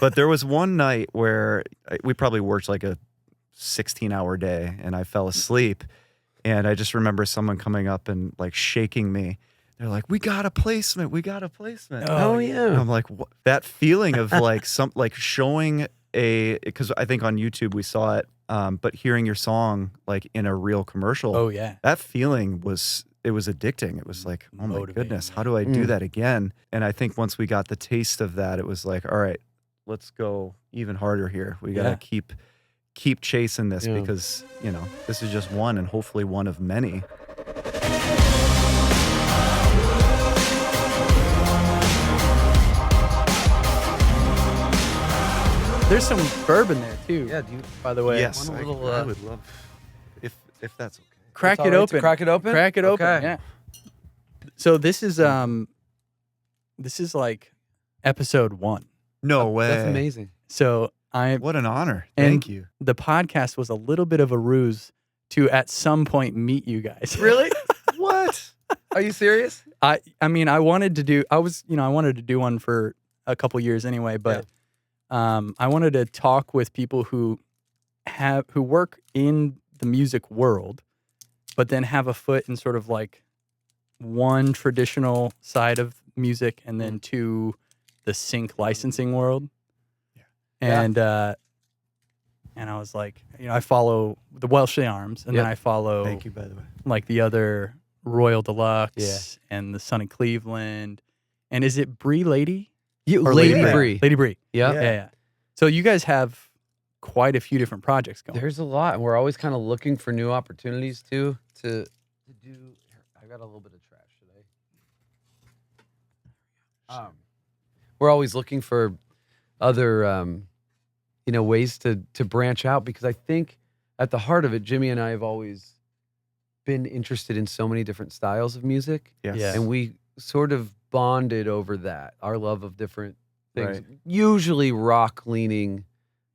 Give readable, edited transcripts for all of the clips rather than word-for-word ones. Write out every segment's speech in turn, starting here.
But there was one night where we probably worked like a 16-hour day, and I fell asleep. And I just remember someone coming up and like shaking me. They're like, "We got a placement. We got a placement." Oh yeah. And I'm like, what? That feeling of like showing because I think on YouTube we saw it, but hearing your song like in a real commercial. Oh yeah. That feeling was addicting. It was like, oh my Motivating, goodness, yeah. how do I do that again? And I think once we got the taste of that, it was like, all right, let's go even harder here. We gotta keep chasing this because this is just one and hopefully one of many. There's some bourbon there too. Yeah, do you, by the way. Yes, want a little, I would love if that's okay. Crack It's it all right to open. crack it open? Crack it open. Okay. Yeah. So this is like episode 1. No way. That's amazing. So What an honor. and Thank you. The podcast was a little bit of a ruse to at some point meet you guys. Really? What? Are you serious? I mean I wanted to do one for a couple years anyway, but I wanted to talk with people who work in the music world, but then have a foot in sort of like one traditional side of music and then two, the sync licensing world. And I was like, I follow the Welshly Arms, and then I follow Thank you, by the way. like the other Royal Deluxe and the Sonny Cleveland. And is it Bree Lady? Or Lady Bree. Bree. Lady Bree. Yep. Yeah. So you guys have quite a few different projects going. There's a lot, and we're always kind of looking for new opportunities too to do. I got a little bit of trash today. We're always looking for other, ways to branch out, because I think at the heart of it, Jimmy and I have always been interested in so many different styles of music. Yes. Yeah. And we sort of bonded over that, our love of different things, Right. usually rock leaning.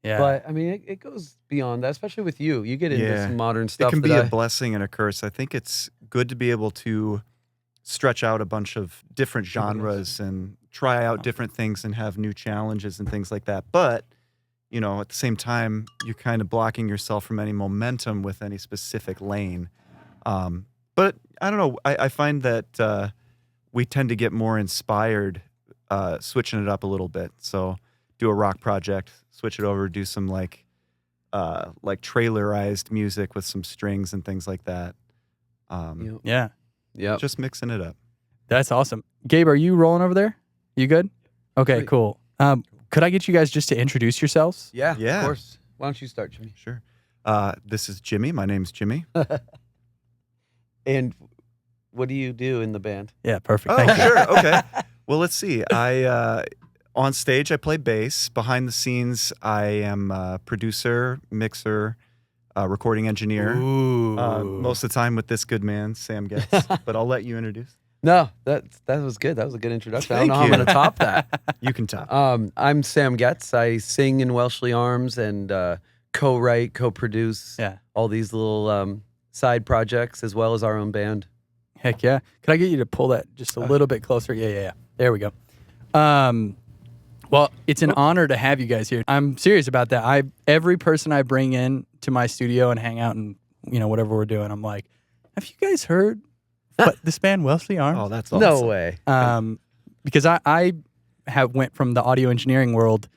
Yeah. But I mean, it goes beyond that, especially with you. You get into some modern stuff. It can be a blessing and a curse. I think it's good to be able to stretch out a bunch of different genres and try out different things and have new challenges and things like that. But, at the same time, you're kind of blocking yourself from any momentum with any specific lane. But I don't know. I find that we tend to get more inspired switching it up a little bit. So do a rock project, switch it over, do some like trailerized music with some strings and things like that. Yeah. Yep. Just mixing it up. That's awesome. Gabe, are you rolling over there? You good? Okay, Sweet. cool. Could I get you guys just to introduce yourselves? Yeah. Of course. Why don't you start, Jimmy? Sure. This is Jimmy. My name's Jimmy. And what do you do in the band? Yeah, perfect. Oh, Thank you. sure. Okay. Well, let's see. On stage, I play bass. Behind the scenes, I am a producer, mixer, recording engineer. Ooh. Uh, Most of the time with this good man, Sam Getz. But I'll let you introduce. No, that was good. That was a good introduction. I Thank don't know how you. I'm going to top that. You can top. I'm Sam Getz. I sing in Welshly Arms and co-write, co-produce all these little side projects, as well as our own band. Heck yeah. Could I get you to pull that just a little bit closer? Yeah. There we go. Well, it's an honor to have you guys here. I'm serious about that. Every person I bring in to my studio and hang out and whatever we're doing, I'm like, have you guys heard this band Welshly Arms? Oh, that's awesome. No way. Because I went from the audio engineering world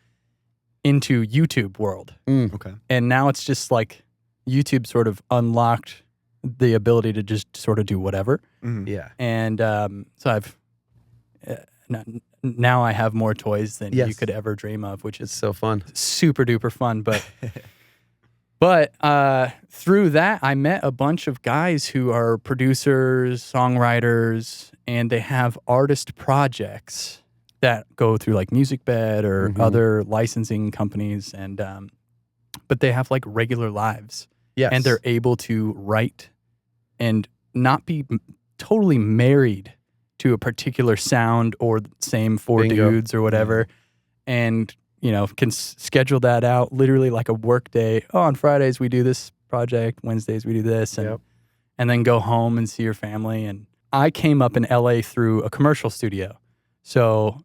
into YouTube world. Okay. And now it's just like YouTube sort of unlocked the ability to just sort of do whatever. Mhm. Yeah. And so I've now I have more toys than you could ever dream of, which It's is so fun. super duper fun. But through that, I met a bunch of guys who are producers, songwriters, and they have artist projects that go through like MusicBed or other licensing companies, and but they have like regular lives. Yes. And they're able to write and not be totally married to a particular sound or same four Bingo. dudes or whatever. And, can schedule that out literally like a work day. Oh, on Fridays we do this project. Wednesdays we do this. And, and then go home and see your family. And I came up in LA through a commercial studio. So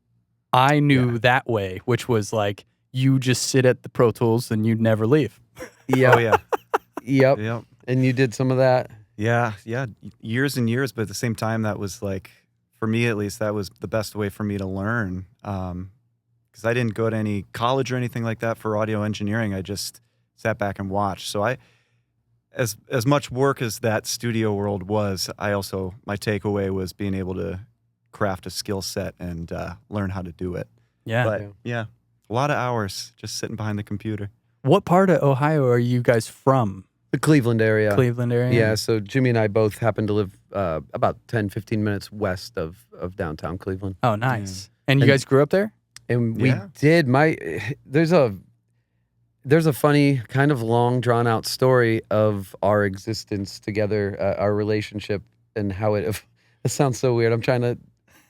I knew that way, which was like, you just sit at the Pro Tools and you'd never leave. Yeah. Oh yeah. Yep. Yep. And you did some of that. Yeah. Years and years, but at the same time, that was like, for me at least, that was the best way for me to learn. Because I didn't go to any college or anything like that for audio engineering. I just sat back and watched. So as much work as that studio world was, my takeaway was being able to craft a skill set and learn how to do it. Yeah. But yeah, a lot of hours just sitting behind the computer. What part of Ohio are you guys from? The Cleveland area. Cleveland area? Yeah, so Jimmy and I both happen to live about 10, 15 minutes west of downtown Cleveland. Oh, nice. And you guys grew up there? And we did. There's a funny, kind of long, drawn out story of our existence together, our relationship, and how it sounds so weird. I'm trying to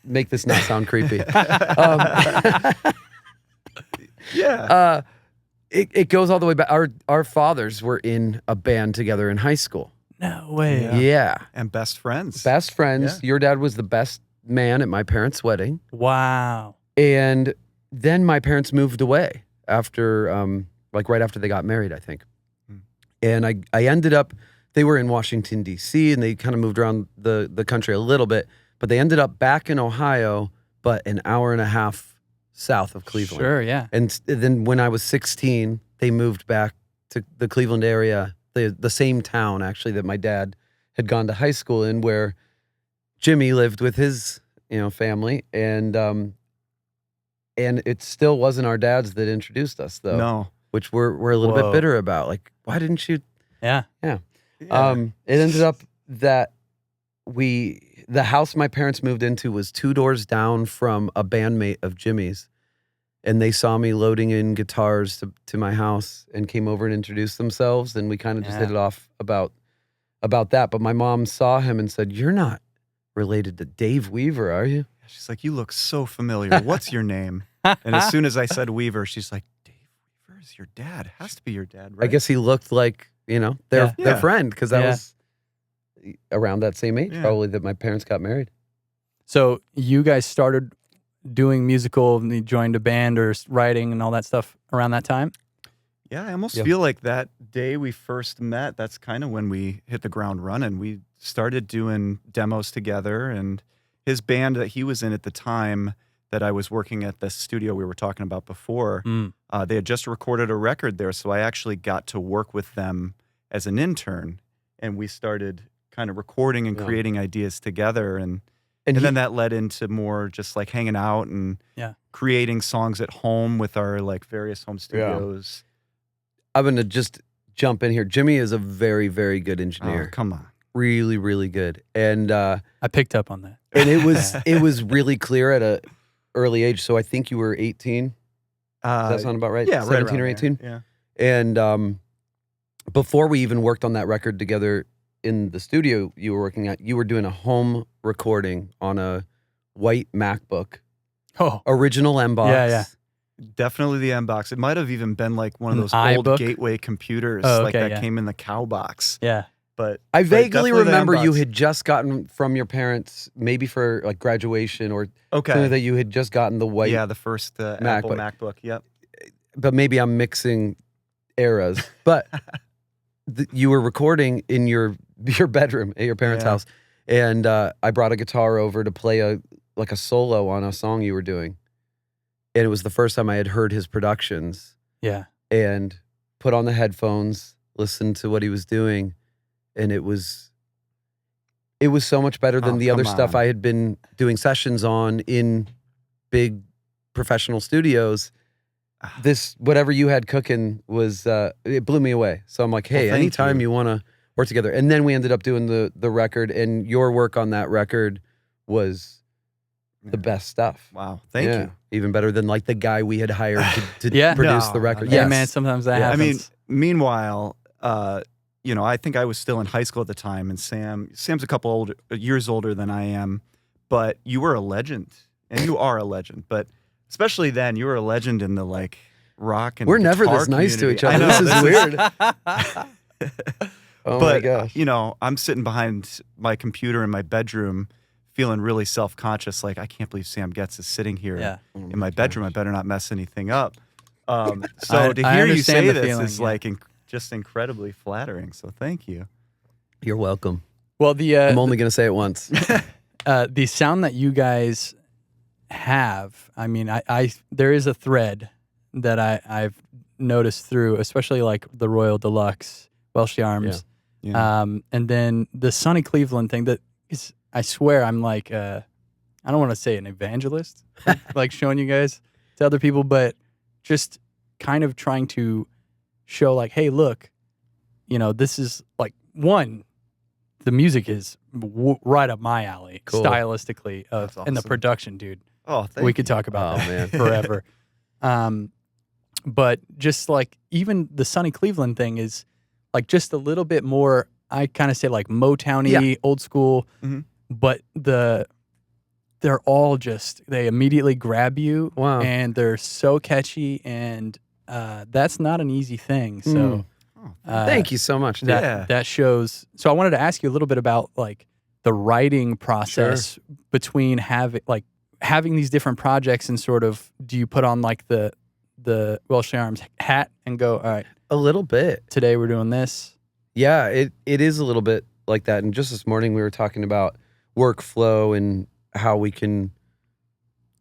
make this not sound creepy. Yeah. It goes all the way back. Our fathers were in a band together in high school. No way. Yeah. And best friends. Best friends. Yeah. Your dad was the best man at my parents' wedding. Wow. And then my parents moved away after, right after they got married, I think. And I ended up, they were in Washington, D.C., and they kind of moved around the country a little bit, but they ended up back in Ohio, but an hour and a half south of Cleveland. Sure, yeah. And then when I was 16, they moved back to the Cleveland area, the same town, actually, that my dad had gone to high school in, where Jimmy lived with his family. And it still wasn't our dads that introduced us, though. No. Which we're a little bit bitter about. Like, why didn't you? Yeah. Yeah. It ended up that the house my parents moved into was 2 doors down from a bandmate of Jimmy's. And they saw me loading in guitars to my house and came over and introduced themselves. And we kind of just hit it off about that. But my mom saw him and said, "You're not related to Dave Weaver, are you?" She's like, "You look so familiar. What's your name?" And as soon as I said Weaver, she's like, "Dave Weaver is your dad. Has to be your dad, right?" I guess he looked like, their friend, because that was around that same age, probably, that my parents got married. So you guys started doing musical, and you joined a band or writing and all that stuff around that time? Yeah, I almost feel like that day we first met, that's kind of when we hit the ground running. We started doing demos together, and his band that he was in at the time that I was working at the studio we were talking about before, they had just recorded a record there, so I actually got to work with them as an intern, and we started kind of recording and creating ideas together, and then that led into more just like hanging out and creating songs at home with our like various home studios. I'm going to just jump in here. Jimmy is a very, very good engineer. Oh, come on. Really, really good. And I picked up on that. And it was really clear at a early age. So I think you were 18. Does that sound about right? Yeah, 17 or 18? Yeah. And before we even worked on that record together in the studio you were working at, you were doing a home recording on a white MacBook. Oh. Original M-Box. Yeah. Definitely the M-Box. It might have even been like one of those iBook? old Gateway computers that came in the cow box. Yeah. But I vaguely definitely the remember you M-Box. had just gotten from your parents, maybe for like graduation or Okay. something, that you had just gotten the white. Yeah, the first Apple MacBook. Yep. But maybe I'm mixing eras. But you were recording in your bedroom at your parents' house, and I brought a guitar over to play a solo on a song you were doing, and it was the first time I had heard his productions. Yeah. And put on the headphones, listened to what he was doing, and it was so much better than the other stuff I had been doing sessions on in big professional studios. This, whatever you had cooking, was it blew me away. So I'm like, hey, anytime you want to work together. And then we ended up doing the record, and your work on that record was the best stuff. Wow. Thank you. Even better than like the guy we had hired to Yeah. produce the record. Yeah, man, sometimes that happens. I mean, meanwhile, I think I was still in high school at the time, and Sam's a couple years older than I am, but you were a legend, and you are a legend. But especially then, you were a legend in the like rock and we're never guitar this nice to community. each other. I know, This is weird. Oh my gosh. I'm sitting behind my computer in my bedroom, feeling really self-conscious. Like, I can't believe Sam Getz is sitting here in my bedroom. I better not mess anything up. So to I hear you understand say the this feeling, is yeah. like just incredibly flattering. So thank you. You're welcome. Well, the I'm only going to say it once. the sound that you guys have, I mean, I there is a thread that I've noticed through, especially like the Royal Deluxe, Welshly Arms, Yeah. and then the Sonny Cleveland thing. That is, I swear, I'm like, I don't want to say an evangelist, like showing you guys to other people, but just kind of trying to show, like, hey, look, this is like one. The music is right up my alley, Cool. stylistically, That's and the awesome. production, dude. Oh, thank We could you. talk about Oh, that man. forever. But just like even the Sonny Cleveland thing is like just a little bit more. I kind of say like Motown-y, old school, Mhm. but they're all just they immediately grab you, Wow. and they're so catchy, and that's not an easy thing. So. Oh, Thank you so much. Dude. That shows. So I wanted to ask you a little bit about like the writing process between having these different projects, and sort of, do you put on like the Welshly Arms hat and go, all right, A little bit. today we're doing this? Yeah, it is a little bit like that. And just this morning we were talking about workflow and how we can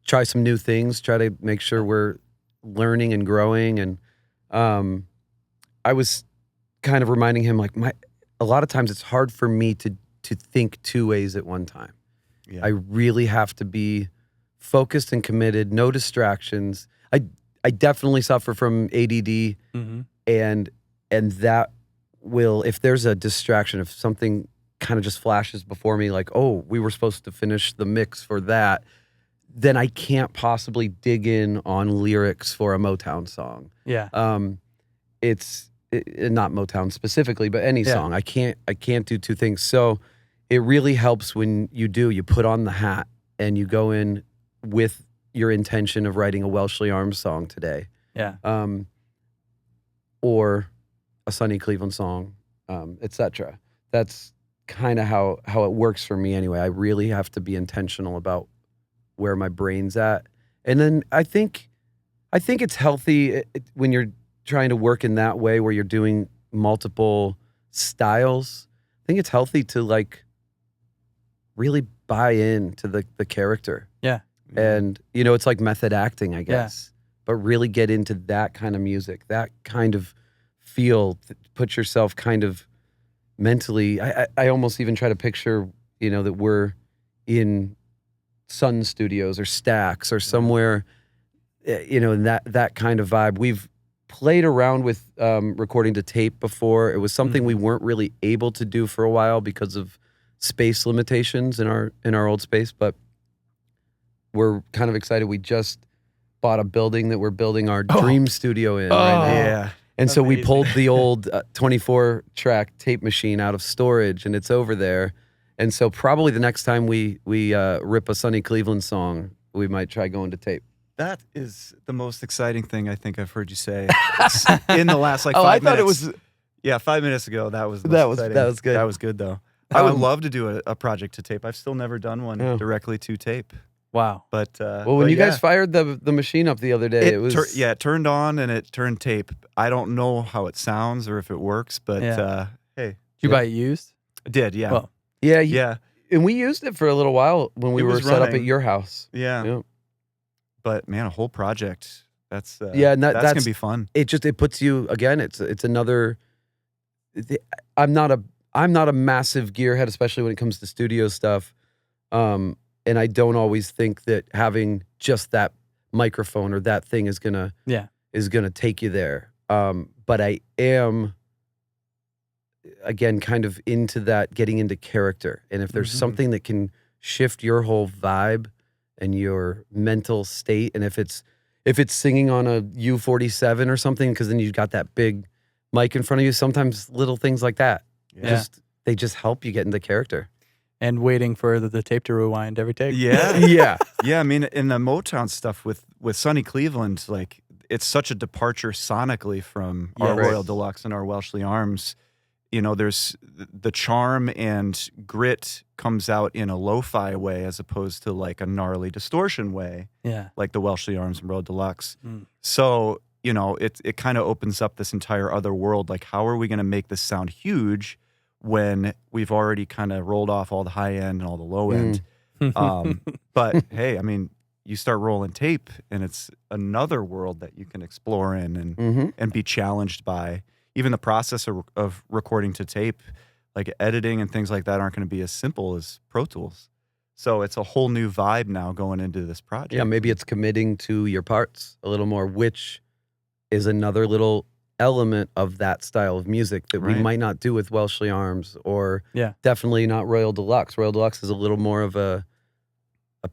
try some new things, try to make sure we're learning and growing. And I was kind of reminding him, like, a lot of times it's hard for me to think two ways at one time. Yeah. I really have to be focused and committed, no distractions. I definitely suffer from ADD, and that will, if there's a distraction, if something kind of just flashes before me, like, oh, we were supposed to finish the mix for that, then I can't possibly dig in on lyrics for a Motown song. Yeah. It's not Motown specifically, but any Yeah. song. I can't do two things. So it really helps when you put on the hat and you go in with your intention of writing a Welshly Arms song today, Yeah. or a Sonny Cleveland song, etc. That's kind of how it works for me anyway. I really have to be intentional about where my brain's at. And then I think it's healthy when you're trying to work in that way, where you're doing multiple styles. I think it's healthy to like really buy into the character. Yeah. And it's like method acting, I guess. But really get into that kind of music, that kind of feel, put yourself kind of mentally. I almost even try to picture, that we're in Sun Studios or Stax or somewhere, in that kind of vibe. We've played around with recording to tape before. It was something we weren't really able to do for a while because of space limitations in our old space, but we're kind of excited. We just bought a building that we're building our dream studio in right now. Yeah. And so we Amazing. pulled the old 24-track tape machine out of storage, and it's over there. And so probably the next time we rip a Sonny Cleveland song, we might try going to tape. That is the most exciting thing I think I've heard you say in the last like 5 minutes. I thought it was. Yeah, 5 minutes ago. That was the That most was- exciting. that was good. That was good though. I would Um, love to do a project to tape. I've still never done one Yeah. directly to tape. Wow. But Well, when but you yeah. guys fired the machine up the other day, it was it turned on and it turned tape. I don't know how it sounds or if it works, but Yeah. hey, Did you buy it used? I did. Yeah. Well, yeah, yeah. and we used it for a little while when we It were was set up at running. your house. Yeah. Yeah. But man, a whole project. That's Yeah, and that's that's gonna be fun. It puts you again. It's another. I'm not a massive gearhead, especially when it comes to studio stuff. And I don't always think that having just that microphone or that thing is gonna take you there. But I am, again, kind of into that, getting into character. And if there's something that can shift your whole vibe and your mental state, and if it's singing on a U47 or something, because then you've got that big mic in front of you, sometimes little things like that, Yeah. they just help you get into character. and waiting for the tape to rewind every take. Yeah. Yeah. Yeah, I mean, in the Motown stuff with Sonny Cleveland, like it's such a departure sonically from our Yes. Royal Deluxe and our Welshly Arms. There's the charm and grit comes out in a lo-fi way as opposed to like a gnarly distortion way, Yeah. like the Welshly Arms and Royal Deluxe. Mm. So you know, it kind of opens up this entire other world. Like, how are we going to make this sound huge when we've already kind of rolled off all the high end and all the low end? But hey, I mean, you start rolling tape and it's another world that you can explore in and be challenged by. Even the process of recording to tape, like editing and things like that, aren't going to be as simple as Pro Tools. So it's a whole new vibe now going into this project. Yeah, maybe it's committing to your parts a little more, which is another little element of that style of music that we might not do with Welshly Arms, or definitely not Royal Deluxe. Royal Deluxe is a little more of a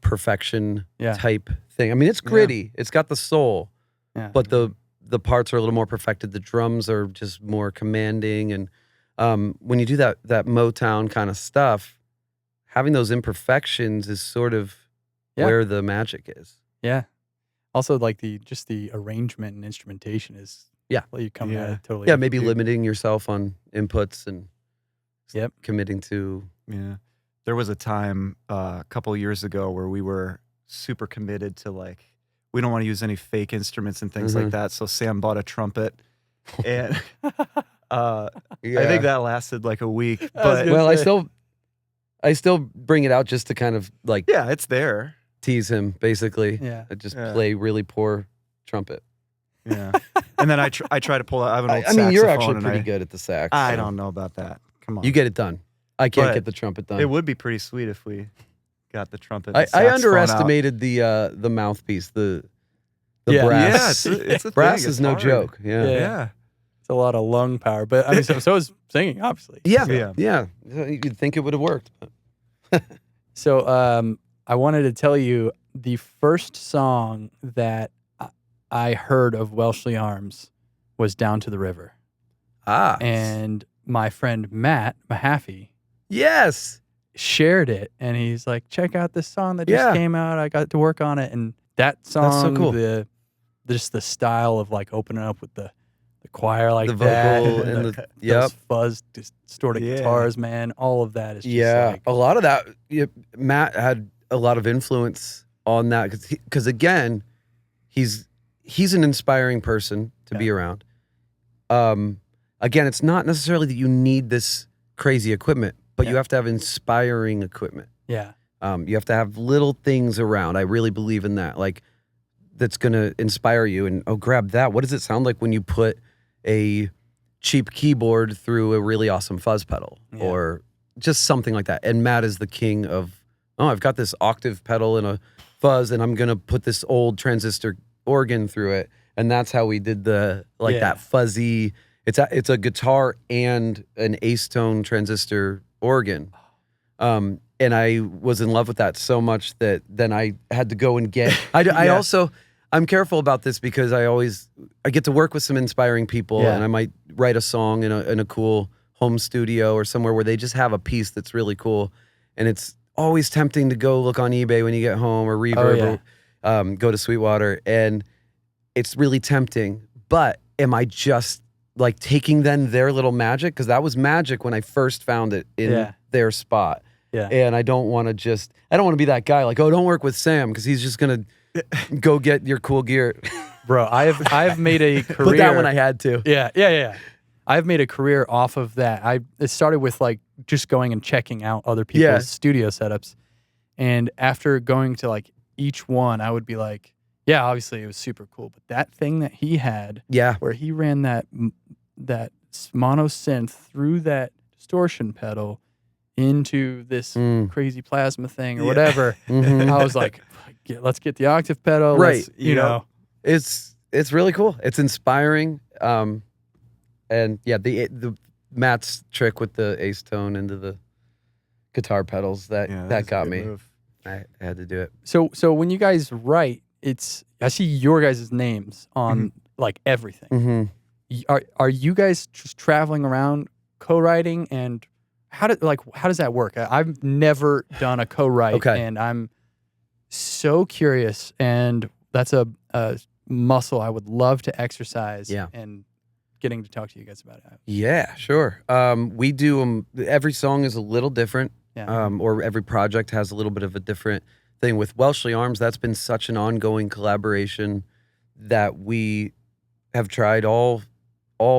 perfection type thing. I mean, it's gritty. It's got the soul, but the parts are a little more perfected. The drums are just more commanding. And when you do that Motown kind of stuff, having those imperfections is sort of where the magic is. Yeah. Also, like the arrangement and instrumentation is you come at it totally. Yeah, maybe limiting yourself on inputs and committing to. Yeah, there was a time a couple of years ago where we were super committed to, like, we don't want to use any fake instruments and things like that. So Sam bought a trumpet, and I think that lasted like a week. But I still bring it out just to kind of like it's there. Tease him, basically. I just play really poor trumpet. Yeah, and then I try to pull out. I have an old I mean, you're saxophone, actually pretty good at the sax. I don't know about that. Come on, you get it done. I can't get the trumpet done. It would be pretty sweet if we got the trumpet. I underestimated the mouthpiece, the brass. Yeah, it's a brass thing. is no joke. Yeah. It's a lot of lung power, but I mean, so is singing, obviously. Yeah. You'd think it would have worked. So I wanted to tell you the first song that I heard of Welshly Arms was Down to the River. And my friend Matt Mahaffey shared it, and he's like, check out this song that just came out. I got to work on it. And that song, that's so cool. Just the style of like opening up with the choir like the that, vocal and those fuzz distorted guitars, man, all of that is just like, a lot of that. Matt had a lot of influence on that because again, he's an inspiring person to be around. Again, it's not necessarily that you need this crazy equipment, but you have to have inspiring equipment. Yeah. You have to have little things around. I really believe in that. Like, that's going to inspire you. And, grab that. What does it sound like when you put a cheap keyboard through a really awesome fuzz pedal or just something like that? And Matt is the king of, I've got this octave pedal and a fuzz, and I'm going to put this old transistor organ through it. And that's how we did that fuzzy, it's a guitar and an Acetone transistor organ. And I was in love with that so much that then I had to go and get, I'm careful about this because I get to work with some inspiring people, and I might write a song in a cool home studio or somewhere where they just have a piece that's really cool. And it's always tempting to go look on eBay when you get home, or Reverb, or go to Sweetwater, and it's really tempting. But am I just like taking then their little magic? Because that was magic when I first found it in their spot. Yeah. And I don't want to be that guy like, don't work with Sam because he's just going to go get your cool gear. Bro, I've made a career. Put that when I had to. Yeah. I've made a career off of that. It started with like just going and checking out other people's studio setups. And after going to like each one, I would be like, yeah, obviously it was super cool. But that thing that he had, where he ran that mono synth through that distortion pedal into this crazy plasma thing or whatever, I was like, let's get the octave pedal. Right. You know. It's really cool. It's inspiring. And the Matt's trick with the Acetone into the guitar pedals, that got me. Move. I had to do it. So when you guys write, I see your guys' names on like everything. Are you guys just traveling around co-writing, and how does that work? I've never done a co-write, and I'm so curious, and that's a muscle I would love to exercise. And getting to talk to you guys about it. Yeah, sure. We do every song is a little different, or every project has a little bit of a different thing. With Welshly Arms, that's been such an ongoing collaboration that we have tried all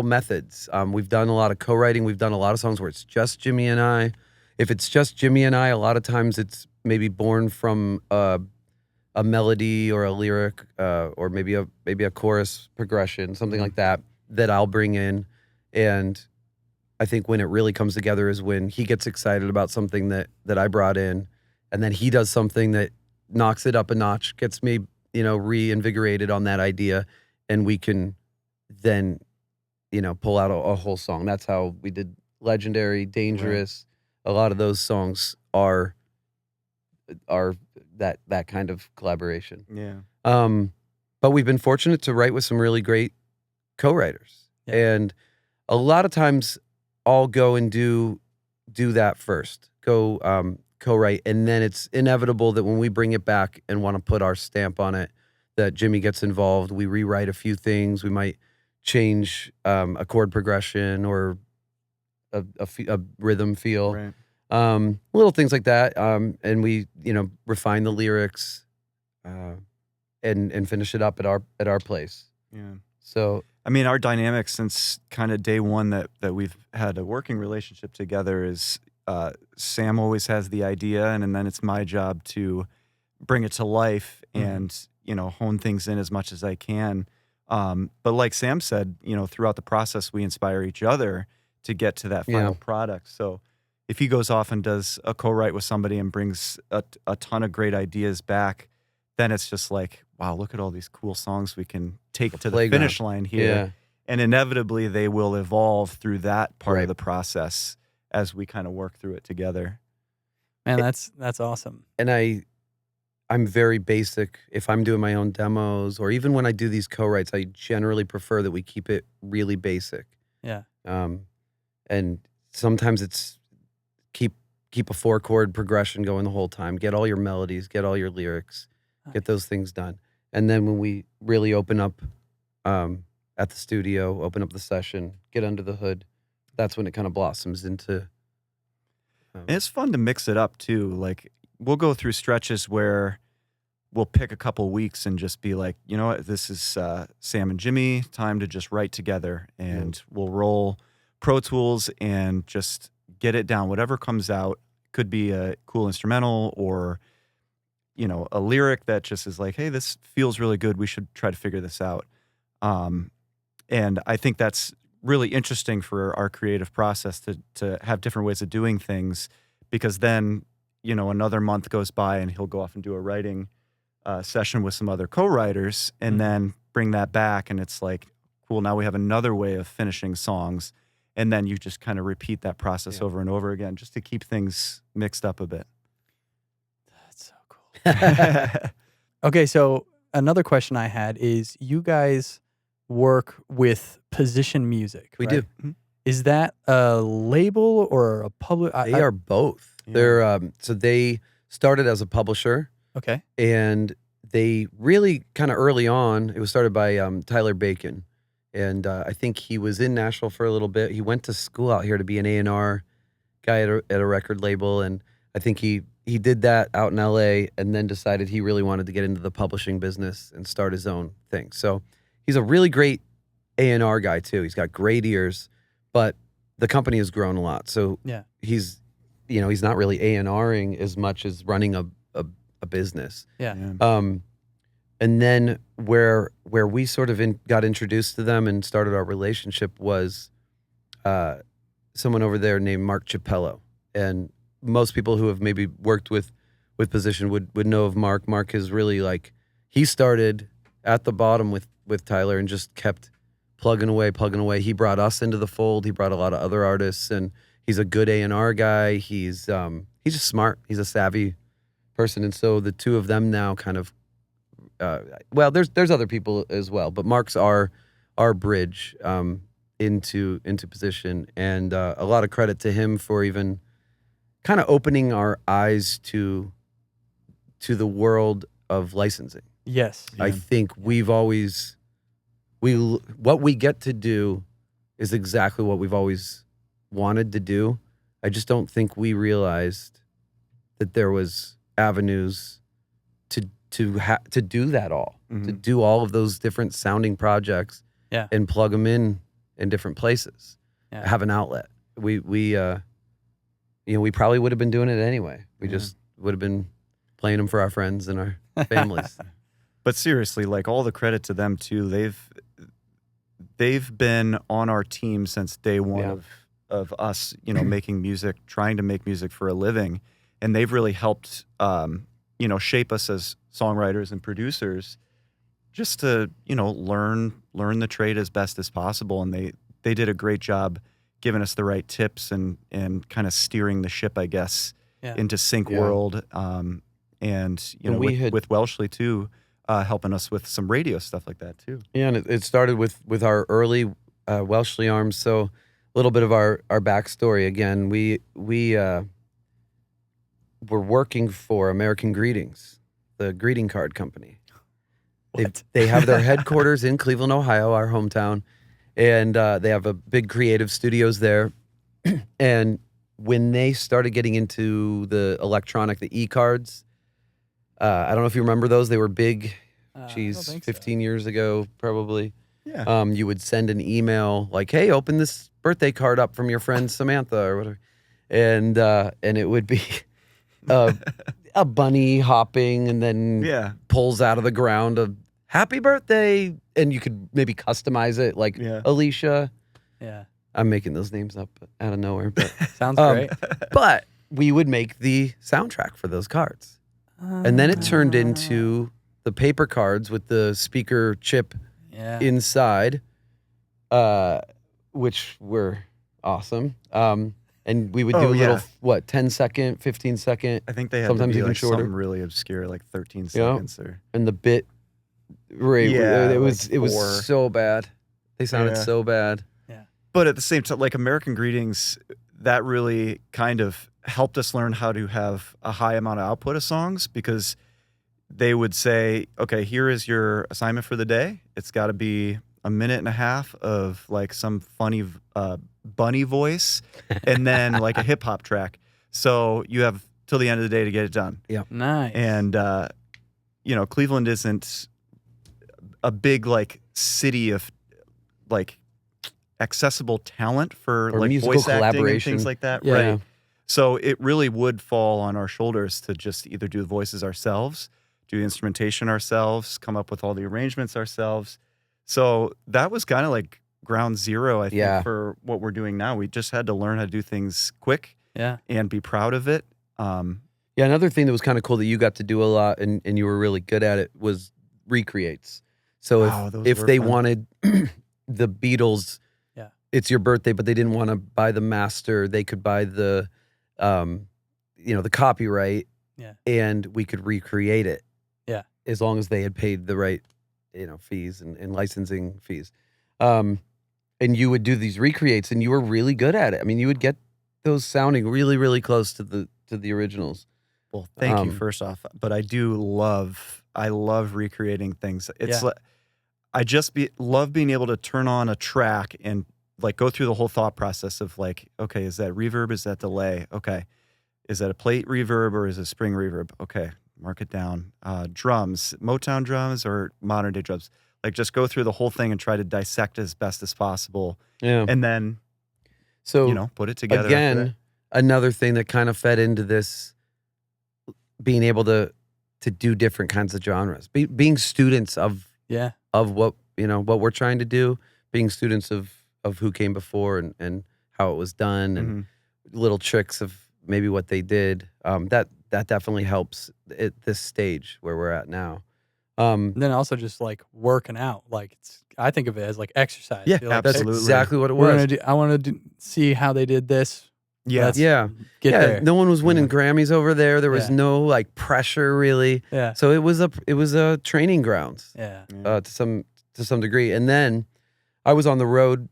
methods. We've done a lot of co-writing. We've done a lot of songs where it's just Jimmy and I. If it's just Jimmy and I, a lot of times it's maybe born from a melody or a lyric, or maybe a chorus progression, something like that I'll bring in. And I think when it really comes together is when he gets excited about something that I brought in, and then he does something that knocks it up a notch, gets me, reinvigorated on that idea, and we can then, pull out a whole song. That's how we did Legendary, Dangerous. Right. A lot of those songs are that kind of collaboration. Yeah. But we've been fortunate to write with some really great co-writers. Yeah. And a lot of times I'll go and do that first. Go co-write, and then it's inevitable that when we bring it back and want to put our stamp on it, that Jimmy gets involved. We rewrite a few things. We might change a chord progression or a rhythm feel. Right. Little things like that. And we, refine the lyrics and finish it up at our place. Yeah. So I mean, our dynamic since kind of day one that we've had a working relationship together is Sam always has the idea, and then it's my job to bring it to life and, hone things in as much as I can. But like Sam said, throughout the process, we inspire each other to get to that final product. So if he goes off and does a co-write with somebody and brings a ton of great ideas back, then it's just like, wow, look at all these cool songs we can take to the finish line here. Yeah. And inevitably they will evolve through that part of the process as we kind of work through it together. Man, that's awesome. And I'm very basic. If I'm doing my own demos, or even when I do these co-writes, I generally prefer that we keep it really basic. Yeah. And sometimes it's keep a 4-chord progression going the whole time. Get all your melodies, get all your lyrics, get those things done. And then when we really open up at the studio, open up the session, get under the hood, that's when it kind of blossoms into. And it's fun to mix it up too. Like, we'll go through stretches where we'll pick a couple weeks and just be like, you know what, this is Sam and Jimmy, time to just write together, and we'll roll Pro Tools and just get it down. Whatever comes out, could be a cool instrumental or, a lyric that just is like, hey, this feels really good. We should try to figure this out. And I think that's really interesting for our creative process to have different ways of doing things, because then, another month goes by and he'll go off and do a writing session with some other co-writers and then bring that back. And it's like, cool, now we have another way of finishing songs. And then you just kind of repeat that process over and over again just to keep things mixed up a bit. That's so cool. Okay, so another question I had is, you guys work with Position Music, We right? do. Is that a label or a public? They are both. Yeah. They're so they started as a publisher, Okay. and they really kind of early on. It was started by Tyler Bacon, and I think he was in Nashville for a little bit. He went to school out here to be an A&R guy at a record label, and I think he did that out in LA, and then decided he really wanted to get into the publishing business and start his own thing. So he's a really great A&R guy too. He's got great ears, but the company has grown a lot. So he's not really A&Ring as much as running a business. Yeah. And then where we sort of got introduced to them and started our relationship was someone over there named Mark Chiapello. And most people who have maybe worked with Position would know of Mark. Mark is really like, he started at the bottom with Tyler and just kept plugging away. He brought us into the fold. He brought a lot of other artists, and he's a good A&R guy. He's just smart. He's a savvy person. And so the two of them now kind of, there's other people as well, but Mark's our bridge into Position, and a lot of credit to him for even kind of opening our eyes to the world of licensing. Yes. I think what we get to do is exactly what we've always wanted to do. I just don't think we realized that there was avenues to do that all, to do all of those different sounding projects Yeah. and plug them in different places. Yeah. Have an outlet. We probably would have been doing it anyway. We just would have been playing them for our friends and our families. But seriously, like all the credit to them too. They've been on our team since day one of us, making music, trying to make music for a living, and they've really helped, shape us as songwriters and producers, just to learn the trade as best as possible. And they did a great job giving us the right tips and kind of steering the ship, I guess, into sync world. And with Welshly too, helping us with some radio stuff like that too. Yeah, and it started with our early Welshly Arms. So a little bit of our backstory. Again, we were working for American Greetings, the greeting card company. They have their headquarters in Cleveland, Ohio, our hometown, and they have a big creative studios there. And when they started getting into the electronic, the e-cards, I don't know if you remember those. They were big, 15 years ago, probably. Yeah. You would send an email like, "Hey, open this birthday card up from your friend Samantha," or whatever, and it would be a bunny hopping and then pulls out of the ground a "Happy Birthday," and you could maybe customize it like Alicia. Yeah. I'm making those names up out of nowhere, but sounds great. But we would make the soundtrack for those cards. And then it turned into the paper cards with the speaker chip inside, which were awesome. And we would do a little, 10-second, 15-second. I think they had sometimes to be even like shorter. Something really obscure, like 13 seconds. And the bit rate, it was four. so bad. They sounded so bad. Yeah. But at the same time, like American Greetings, that really kind of helped us learn how to have a high amount of output of songs, because they would say, okay, here is your assignment for the day. It's got to be a minute and a half of like some funny bunny voice and then like a hip hop track. So you have till the end of the day to get it done. Yeah. Nice. And, Cleveland isn't a big like city of like accessible talent for or like musical voice acting and collaboration. things like that. Yeah. Right. So it really would fall on our shoulders to just either do the voices ourselves, do the instrumentation ourselves, come up with all the arrangements ourselves. So that was kind of like ground zero, I think, for what we're doing now. We just had to learn how to do things quick and be proud of it. Another thing that was kind of cool that you got to do a lot and you were really good at it was recreates. So if they wanted the Beatles, it's your birthday, but they didn't want to buy the master, they could buy the the copyright, and we could recreate it. Yeah. As long as they had paid the right, fees and licensing fees. And you would do these recreates and you were really good at it. I mean, you would get those sounding really, really close to the originals. Well, thank you first off, but I love recreating things. It's like, I just love being able to turn on a track and like go through the whole thought process of like, okay, is that reverb? Is that delay? Okay. Is that a plate reverb or is it a spring reverb? Okay. Mark it down. Drums, Motown drums or modern day drums. Like just go through the whole thing and try to dissect as best as possible. Yeah. And then, put it together. Again, another thing that kind of fed into this, being able to do different kinds of genres, being students of what, what we're trying to do, being students of who came before and how it was done and little tricks of maybe what they did. That definitely helps at this stage where we're at now. And then also just like working out, like I think of it as like exercise. Yeah, like absolutely. That's exactly what it was. I want to see how they did this. Yeah. Get there. No one was winning Grammys over there. There was no like pressure really. Yeah. So it was a training grounds. Yeah. To some degree. And then I was on the road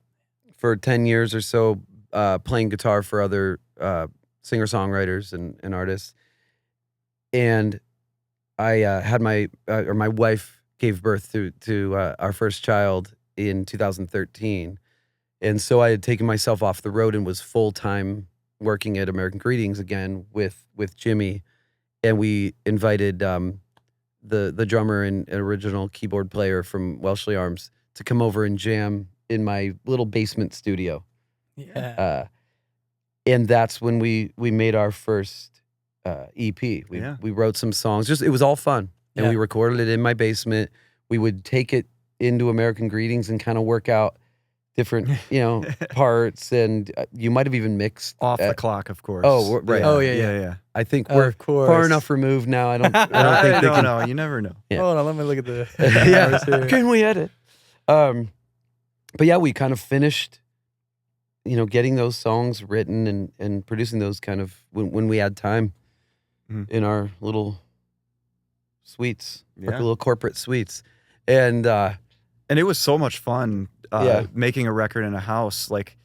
for 10 years or so, playing guitar for other singer-songwriters and artists. And I had my wife gave birth to our first child in 2013. And so I had taken myself off the road and was full-time working at American Greetings again with Jimmy. And we invited the drummer and original keyboard player from Welshly Arms to come over and jam in my little basement studio. Yeah. And that's when we made our first EP. We wrote some songs. It was all fun. And we recorded it in my basement. We would take it into American Greetings and kind of work out different, parts. And you might have even mixed. Off the clock, of course. Oh, right. Oh, yeah. I think we're far enough removed now. I don't think they can. No, you never know. Yeah. Hold on, let me look at the Yeah. here. Can we edit? But yeah, we kind of finished, getting those songs written and producing those kind of when we had time in our little suites, like little corporate suites. And it was so much fun making a record in a house. Like,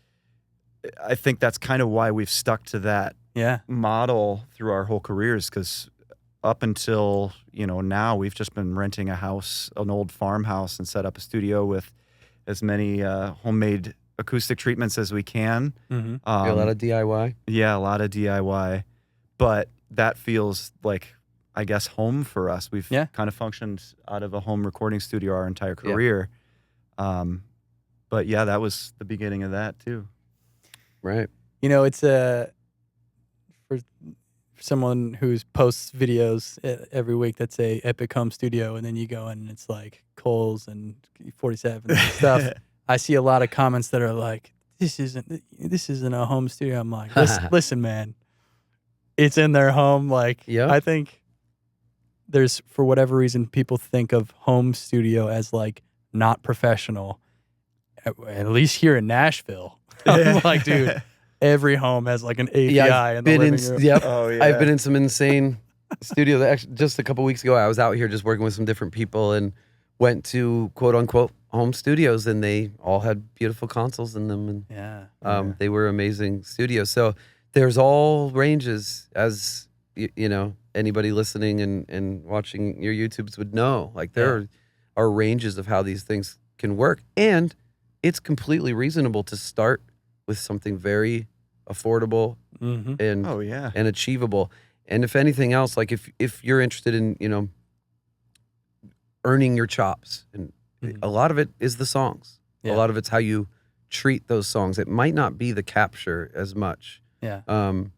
I think that's kind of why we've stuck to that model through our whole careers, because up until, now we've just been renting a house, an old farmhouse, and set up a studio with as many homemade acoustic treatments as we can. Mm-hmm. A lot of DIY. Yeah, a lot of DIY. But that feels like, I guess, home for us. We've kind of functioned out of a home recording studio our entire career. But yeah, that was the beginning of that too. Right. It's for someone who's posts videos every week that say Epic Home Studio, and then you go and it's like Coles and 47 and stuff. I see a lot of comments that are like, this isn't a home studio. I'm like, listen, man, it's in their home. Like, I think there's, for whatever reason, people think of home studio as like not professional, at least here in Nashville. I'm like, dude, every home has like an API in the living room. Yep. Oh, yeah. I've been in some insane studios. Actually, just a couple weeks ago, I was out here just working with some different people and went to quote unquote home studios, and they all had beautiful consoles in them. And they were amazing studios. So there's all ranges, as anybody listening and watching your YouTubes would know. Like, there are ranges of how these things can work. And it's completely reasonable to start with something very affordable and and achievable. And if anything else, like if you're interested in earning your chops, and a lot of it is the songs. A lot of it's how you treat those songs. It might not be the capture as much. And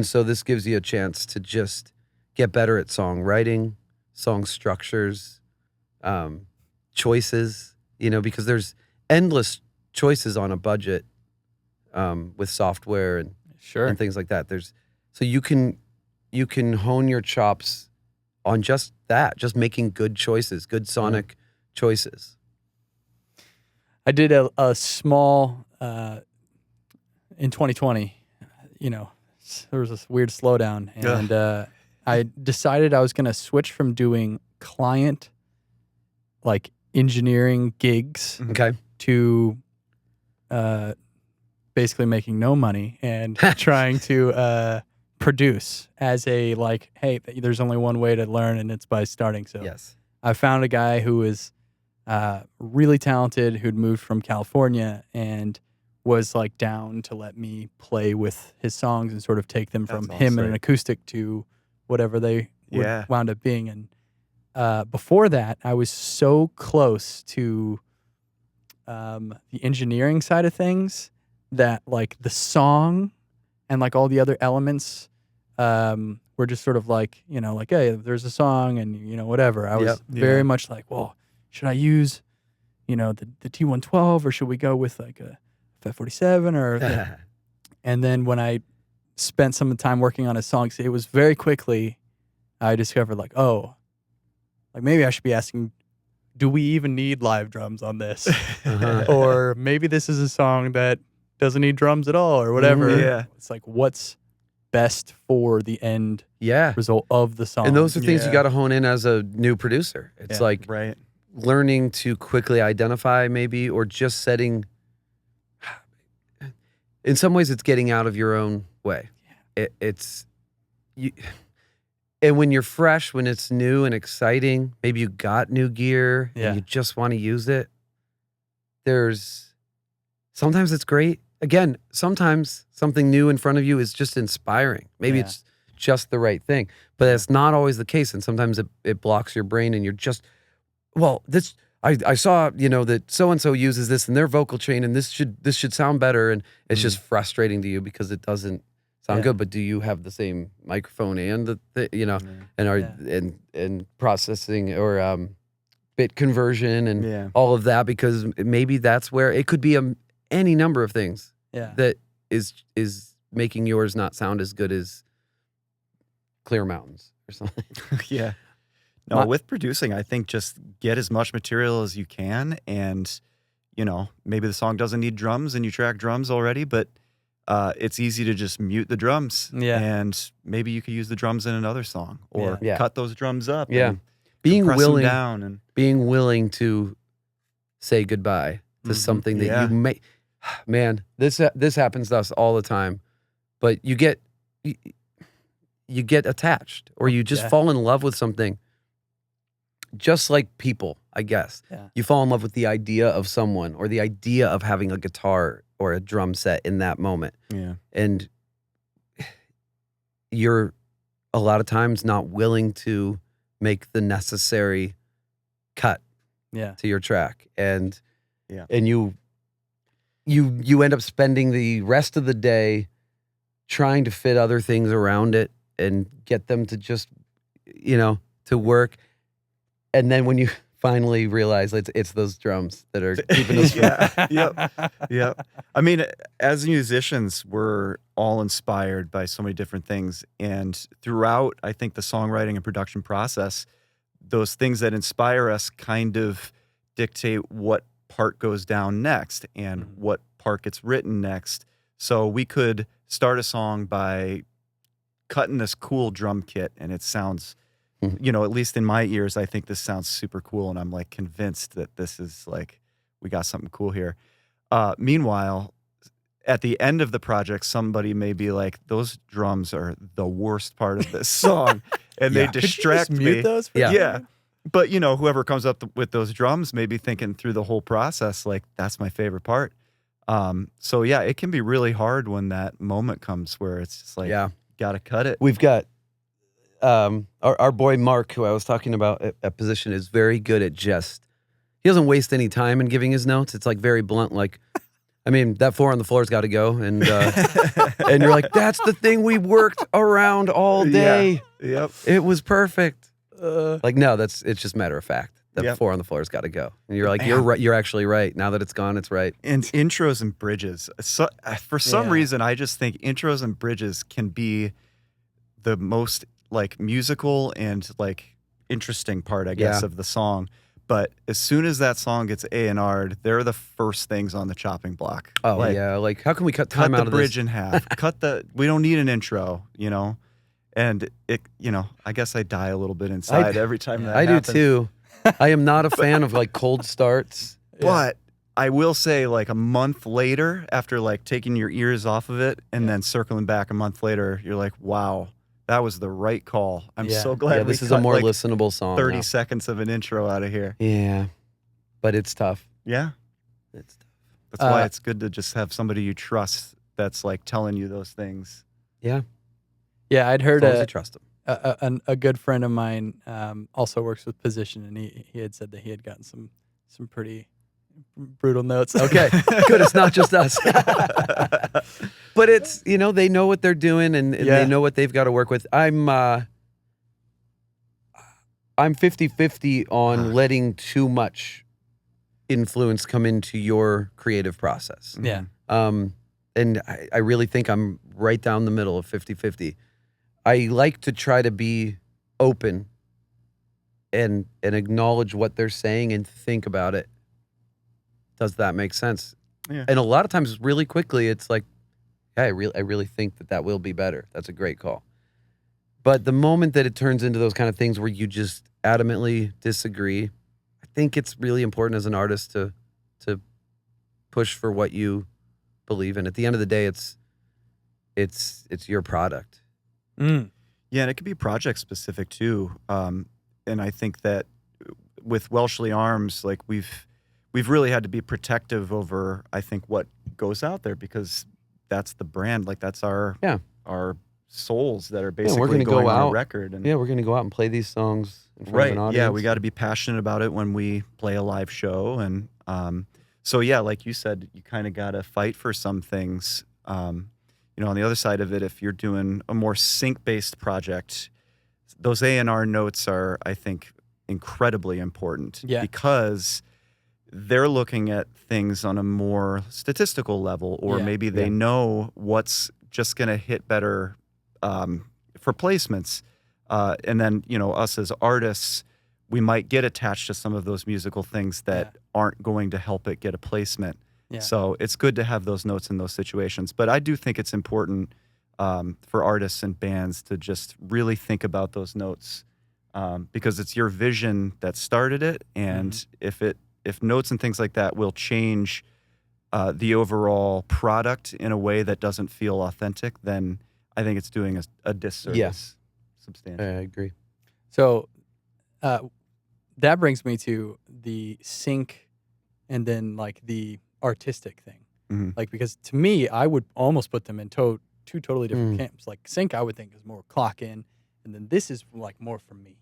so this gives you a chance to just get better at songwriting, song structures, choices, because there's endless choices on a budget with software and things like that. So you can hone your chops on just that, just making good choices, good sonic choices. I did a small in 2020. There was this weird slowdown, and I decided I was going to switch from doing client, like engineering gigs, to basically making no money and trying to produce as a, like, hey, there's only one way to learn, and it's by starting. So I found a guy who was really talented, who'd moved from California and was like down to let me play with his songs and sort of take them from him and an acoustic to whatever they wound up being. And before that, I was so close to the engineering side of things that, like, the song and like all the other elements were just sort of like, like, hey, there's a song and whatever. I was very much like, well, should I use the T112, or should we go with like a 547 or and then when I spent some time working on his songs, it was very quickly I discovered, like, oh, like, maybe I should be asking, do we even need live drums on this? Or maybe this is a song that doesn't need drums at all, or whatever. It's like, what's best for the end result of the song? And those are things you got to hone in as a new producer. It's like learning to quickly identify, maybe, or just setting. In some ways, it's getting out of your own way. It's you, and when you're fresh, when it's new and exciting, maybe you got new gear and you just want to use it. Sometimes it's great. Again, sometimes something new in front of you is just inspiring. Maybe it's just the right thing, but that's not always the case. And sometimes it blocks your brain, and you're just, I saw, that so-and-so uses this in their vocal chain and this should sound better. And it's just frustrating to you because it doesn't sound good. But do you have the same microphone and and processing or bit conversion and all of that? Because maybe that's where it could be any number of things that is making yours not sound as good as Clear Mountains or something. Yeah. No, with producing, I think just get as much material as you can, and maybe the song doesn't need drums and you track drums already, but it's easy to just mute the drums, and maybe you could use the drums in another song or cut those drums up. And being willing them down and being willing to say goodbye to something that you may. Man, this happens to us all the time, but you get attached, or you just fall in love with something. Just like people, I guess. Yeah. You fall in love with the idea of someone or the idea of having a guitar or a drum set in that moment. Yeah. And you're a lot of times not willing to make the necessary cut to your track. And you end up spending the rest of the day trying to fit other things around it and get them to just, to work. And then when you finally realize it's those drums that are keeping us Yep. I mean, as musicians, we're all inspired by so many different things. And throughout, I think, the songwriting and production process, those things that inspire us kind of dictate what part goes down next and what part gets written next. So we could start a song by cutting this cool drum kit, and it sounds... at least in my ears, I think this sounds super cool, and I'm like convinced that this is like, we got something cool here. Meanwhile, at the end of the project, somebody may be like, those drums are the worst part of this song, and they distract Could you just me. mute those for a second? But whoever comes up with those drums may be thinking through the whole process, like, that's my favorite part. So it can be really hard when that moment comes where it's just like, gotta cut it. We've got our boy Mark, who I was talking about at Position, is very good at he doesn't waste any time in giving his notes. It's like very blunt, like, I mean, that 4 on the floor's got to go. And and you're like, that's the thing we worked around all day. Yeah. Yep. It was perfect. Like, no, it's just matter of fact. That 4 on the floor's got to go. And you're like, you're right. You're actually right. Now that it's gone, it's right. And intros and bridges. So, for some reason, I just think intros and bridges can be the most like musical and like interesting part, I guess, of the song. But as soon as that song gets A&R'd, they're the first things on the chopping block. Oh, like how can we cut time out of this? Cut the bridge in half. We don't need an intro, And it, I guess I die a little bit inside every time that happens. I do too. I am not a fan of like cold starts. But I will say, like, a month later, after like taking your ears off of it and then circling back a month later, you're like, wow, that was the right call. I'm so glad this is a more listenable song. 30 seconds of an intro out of here. Yeah. But it's tough. Yeah. It's tough. That's why it's good to just have somebody you trust that's like telling you those things. Yeah. Yeah, I'd heard as long as you trust them. A good friend of mine also works with Position, and he had said that he had gotten some pretty brutal notes. Okay, good. It's not just us. But it's, they know what they're doing and they know what they've got to work with. I'm 50-50 on letting too much influence come into your creative process. Yeah. And I really think I'm right down the middle of 50-50. I like to try to be open and acknowledge what they're saying and think about it. Does that make sense? Yeah. And a lot of times, really quickly, it's like, yeah, I really think that will be better. That's a great call. But the moment that it turns into those kind of things where you just adamantly disagree, I think it's really important as an artist to push for what you believe in. At the end of the day, it's your product. Mm. Yeah, and it could be project specific too. And I think that with Welshly Arms, like we've really had to be protective over, I think, what goes out there, because that's the brand. Like, that's our souls that are we're basically gonna going go on a out. record. And Yeah, we're gonna go out and play these songs in front of an right, audience. yeah, we got to be passionate about it when we play a live show, and so yeah, like you said, you kind of got to fight for some things. On the other side of it, if you're doing a more sync-based project, those A&R notes are, I think, incredibly important Yeah. because they're looking at things on a more statistical level, or Yeah. maybe they know what's just going to hit better for placements. And then, us as artists, we might get attached to some of those musical things that aren't going to help it get a placement. Yeah. So it's good to have those notes in those situations. But I do think it's important for artists and bands to just really think about those notes because it's your vision that started it. And if notes and things like that will change the overall product in a way that doesn't feel authentic, then I think it's doing a disservice. Substantially. I agree. So that brings me to the sync and then like the artistic thing. Mm-hmm. Like, because to me, I would almost put them in two totally different camps. Like sync, I would think is more clock in, and then this is like more for me.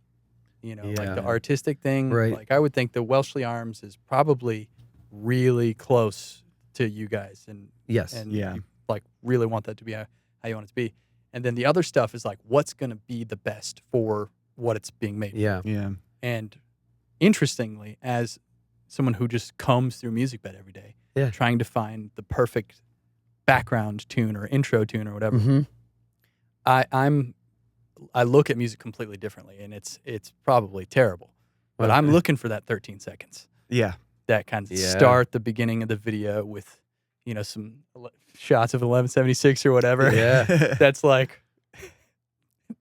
Like the artistic thing. Right. Like I would think the Welshly Arms is probably really close to you guys, and Yes. and Yeah. you, like really want that to be how you want it to be. And then the other stuff is like what's going to be the best for what it's being made. Yeah. Yeah. And interestingly, as someone who just combs through music bed every day, trying to find the perfect background tune or intro tune or whatever, Mm-hmm. I look at music completely differently, and it's probably terrible. But Okay. I'm looking for that 13 seconds. Yeah. That kind of Yeah. start the beginning of the video with, some shots of 1176 or whatever. Yeah. That's like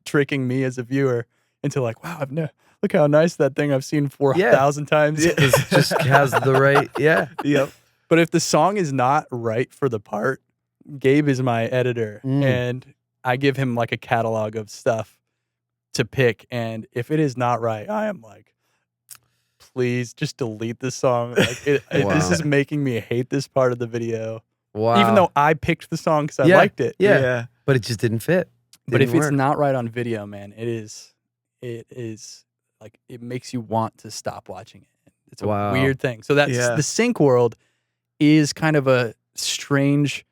tricking me as a viewer into like, wow, look how nice that thing I've seen 4,000 times. It just has the right. Yeah. Yep. But if the song is not right for the part, Gabe is my editor, and I give him like a catalog of stuff to pick. And if it is not right, I am like, please just delete this song. Like this is making me hate this part of the video. Wow. Even though I picked the song because I liked it. Yeah. But it just didn't fit. But if Didn't it's work. not right on video, man, it is like it makes you want to stop watching it. It's a weird thing. So that's the sync world is kind of a strange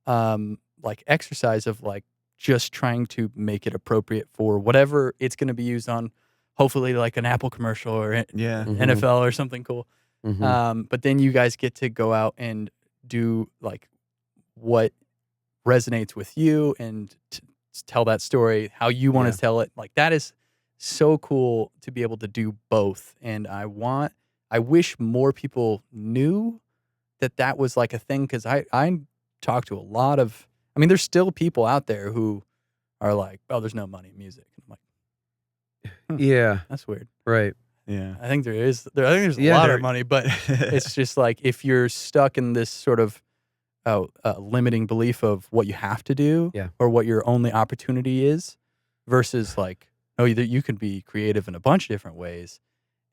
like exercise of like just trying to make it appropriate for whatever it's going to be used on, hopefully like an Apple commercial or NFL or something cool. Mm-hmm. But then you guys get to go out and do like what resonates with you and tell that story how you want to tell it. Like that is so cool to be able to do both. And I wish more people knew that was like a thing, because I talk to a lot of, there's still people out there who are like, oh, there's no money in music. I'm like, yeah, that's weird. Right. Yeah. I think there's a lot of money, but it's just like if you're stuck in this sort of limiting belief of what you have to do or what your only opportunity is versus like, oh, you can be creative in a bunch of different ways.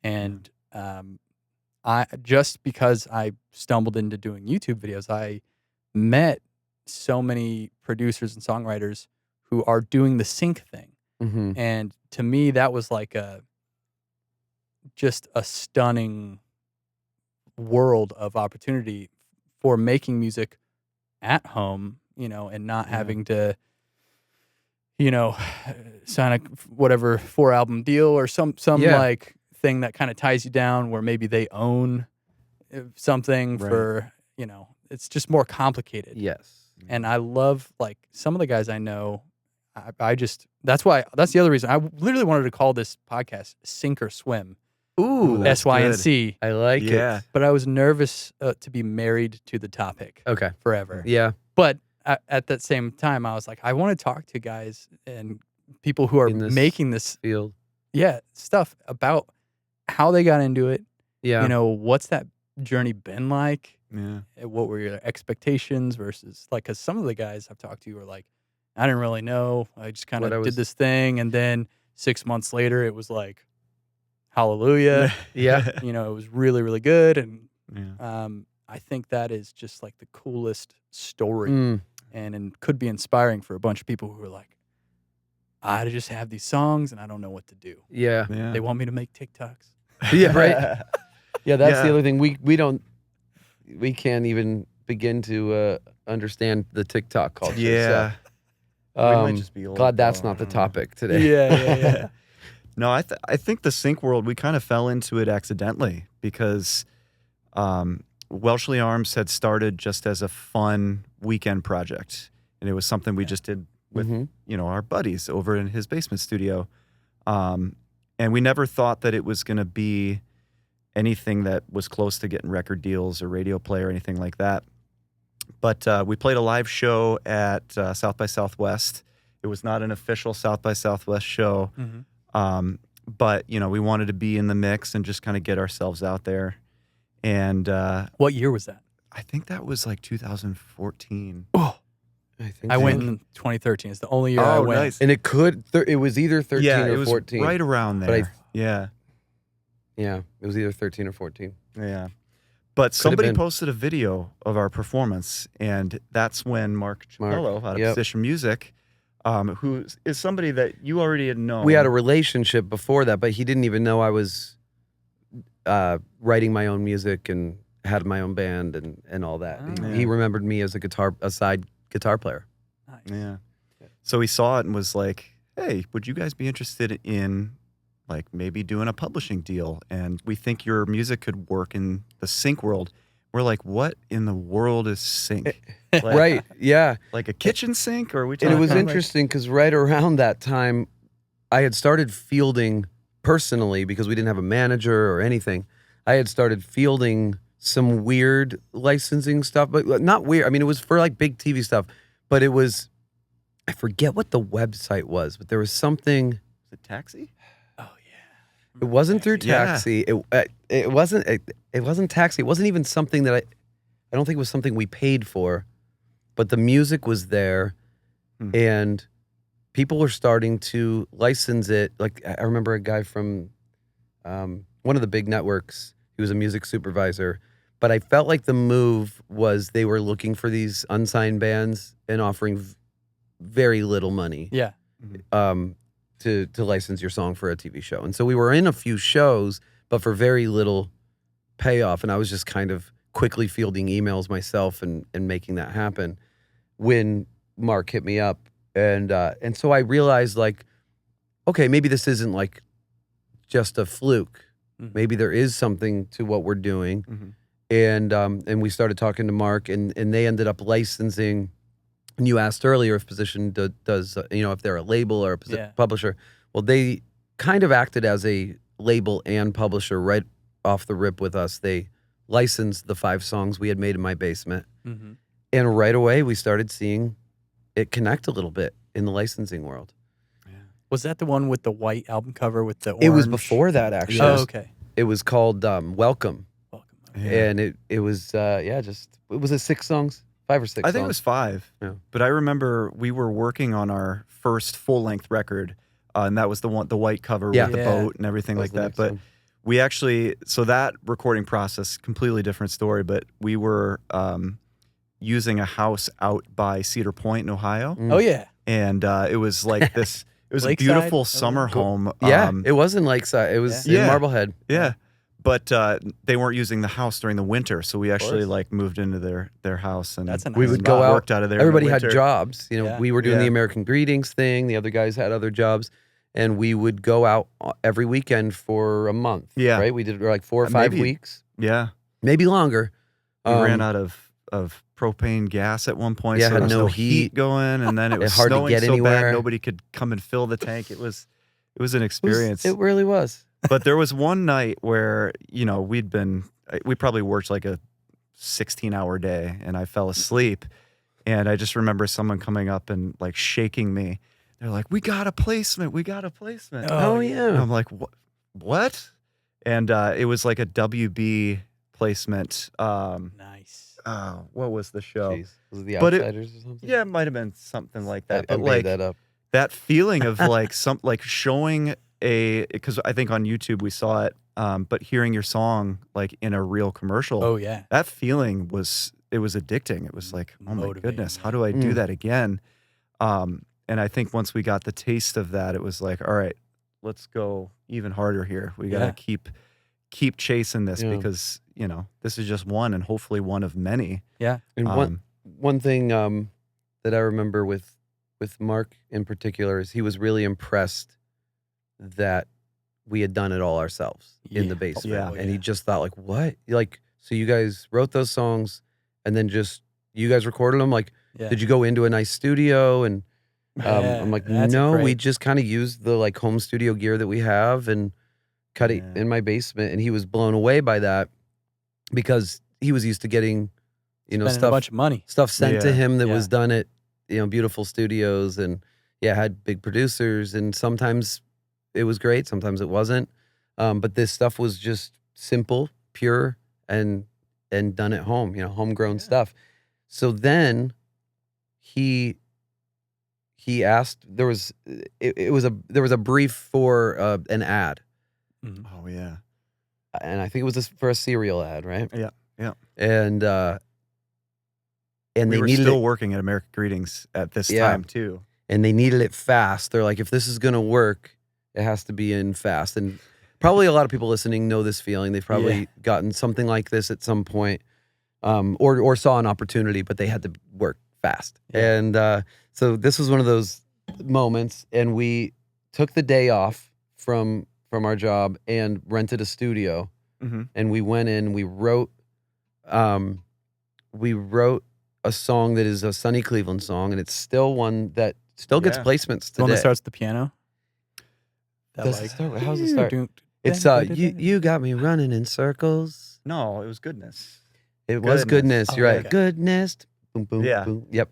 And because I stumbled into doing YouTube videos, I met so many producers and songwriters who are doing the sync thing. Mm-hmm. And to me, that was like just a stunning world of opportunity for making music at home, and not having to, sign a whatever 4-album deal or some like thing that kind of ties you down where maybe they own something for, it's just more complicated. Yes. And I love like some of the guys I know. That's the other reason I literally wanted to call this podcast Sink or Swim. Ooh, SYNC. I like it. But I was nervous to be married to the topic. Okay. Forever. Yeah. But at that same time, I was like, I want to talk to guys and people who are making this field. Yeah, stuff about how they got into it. Yeah. What's that journey been like? Yeah. What were your expectations versus like, because some of the guys I've talked to were like, I didn't really know. I just kind of did this thing. And then 6 months later, it was like, hallelujah. Yeah. It was really, really good. And I think that is just like the coolest story and could be inspiring for a bunch of people who are like, I just have these songs and I don't know what to do. Yeah. Yeah. They want me to make TikToks. Yeah, right. Yeah, that's the Yeah. other thing. We can't even begin to understand the TikTok culture. Yeah. So, We might just be old, glad that's though. not I the don't know. topic today. Yeah. No, I think the sync world, we kind of fell into it accidentally because Welshly Arms had started just as a fun weekend project. And it was something we just did with, Mhm. our buddies over in his basement studio. And we never thought that it was going to be anything that was close to getting record deals or radio play or anything like that. But we played a live show at South by Southwest. It was not an official South by Southwest show. Mm-hmm. But, we wanted to be in the mix and just kind of get ourselves out there. And What year was that? I think that was like 2014. Oh, I think I so. went in 2013. It's the only year I Oh, went. nice. And it was either 13 Yeah, or it was 14. right around But I- there. Yeah, Yeah, it was either 13 or 14. yeah. But somebody been. posted a video of our performance, and that's when Mark Chapello out of yep. Position Music, who is somebody that you already had known. We had a relationship before that, but he didn't even know I was writing my own music and had my own band and all that. Oh. He remembered me as a side guitar player. Nice. Yeah. So he saw it and was like, "Hey, would you guys be interested in like maybe doing a publishing deal? And we think your music could work in the sync world." We're like, "What in the world is sync?" Like, Right, yeah. Like a kitchen sink, or are we And talking it was like- interesting because right around that time, I had started fielding personally because we didn't have a manager or anything. I had started fielding some weird licensing stuff, but not weird. I mean, it was for like big TV stuff, but it was, I forget what the website was, but there was something. Is it Taxi? Oh yeah. It wasn't through Yeah. Taxi. It wasn't. It wasn't Taxi. It wasn't even something that I don't think it was something we paid for, but the music was there, and people were starting to license it. Like I remember a guy from one of the big networks. He was a music supervisor, but I felt like the move was they were looking for these unsigned bands and offering very little money. Yeah. To license your song for a TV show. And so we were in a few shows, but for very little payoff. And I was just kind of quickly fielding emails myself and making that happen when Mark hit me up. And so I realized like, okay, maybe this isn't like just a fluke. Mhm. Maybe there is something to what we're doing. Mhm. And we started talking to Mark and they ended up licensing. And you asked earlier if Position does if they're a label or a Yeah. publisher. Well, they kind of acted as a label and publisher right off the rip with us. They licensed the 5 songs we had made in my basement. Mm-hmm. And right away, we started seeing it connect a little bit in the licensing world. Was that the one with the white album cover with the orange? It was before that, actually. Oh, okay. It was called Welcome. Welcome. Yeah. And it was, it was a 6 songs, 5 or 6 I think it was 5. Yeah. But I remember we were working on our first full-length record, and that was the white cover Yeah. with the Yeah. boat and everything like that. But we actually, so that recording process, completely different story, but we were using a house out by Cedar Point in Ohio. Oh yeah. And it was like this, it was a Lakeside? beautiful Oh, summer cool. home. Yeah, it wasn't Lakeside. It was Yeah. in Marblehead. Yeah. But they weren't using the house during the winter, so we actually course. like moved into their house, and That's a nice We would spot. go out. worked out of there. in the Everybody had winter. jobs. Yeah. We were doing the Yeah. American Greetings thing. The other guys had other jobs. And we would go out every weekend for a month. Yeah. Right? We did like 4 or 5 Maybe- weeks, Yeah, maybe longer. we ran out of propane gas at one point. Yeah, so had there was no no heat. heat going, and then it was hard to snowing get so anywhere. bad nobody could come and fill the tank. It was an It experience. It really was. But there was one night where we probably worked like a 16-hour day, and I fell asleep, and I just remember someone coming up and like shaking me. They're like, "We got a placement. We got a placement." Oh, And yeah. I'm like, what? And it was like a WB placement. Nice. What was the show? Jeez. Was it the But it- Outsiders or something? Yeah, it might have been something like that. I But made like that up. that feeling of like showing because I think on YouTube we saw it, but hearing your song like in a real commercial, Oh yeah. that feeling was addicting. It was like, oh my Motivating, goodness, how yeah. do I do that again? I think once we got the taste of that, it was like, all right, let's go even harder here. We got to keep chasing this because, you know, this is just one and hopefully one of many. Yeah. And one thing that I remember with Mark in particular is he was really impressed that we had done it all ourselves in the basement. Yeah. And he just thought like, what? Like, so you guys wrote those songs and then just, you guys recorded them? Like, did you go into a nice studio? And I'm like, no, we just kind of used the like home studio gear that we have and cut it in my basement. And he was blown away by that because he was used to getting, you know, a bunch of money. Stuff sent to him that was done at, you know, beautiful studios and had big producers, and sometimes it was great, sometimes it wasn't. But this stuff was just simple, pure, and done at home, you know, homegrown stuff. So then he asked, there was a brief for an ad. Oh yeah. And I think it was for a cereal ad, right? Yeah. Yeah. And we they were needed still working at American Greetings at this time too. And they needed it fast. They're like, if this is gonna work, it has to be in fast. And probably a lot of people listening know this feeling. They've probably gotten something like this at some point, or saw an opportunity, but they had to work fast. Yeah. And so this was one of those moments, and we took the day off from our job and rented a studio. And we went in. We wrote a song that is a Sonny Cleveland song, and it's still one that still gets placements today. The one that starts with the piano. How's it start? It's you got me running in circles. No, it was Goodness. It was Goodness. You're right. Okay. Goodness. Boom, boom, boom. Yep.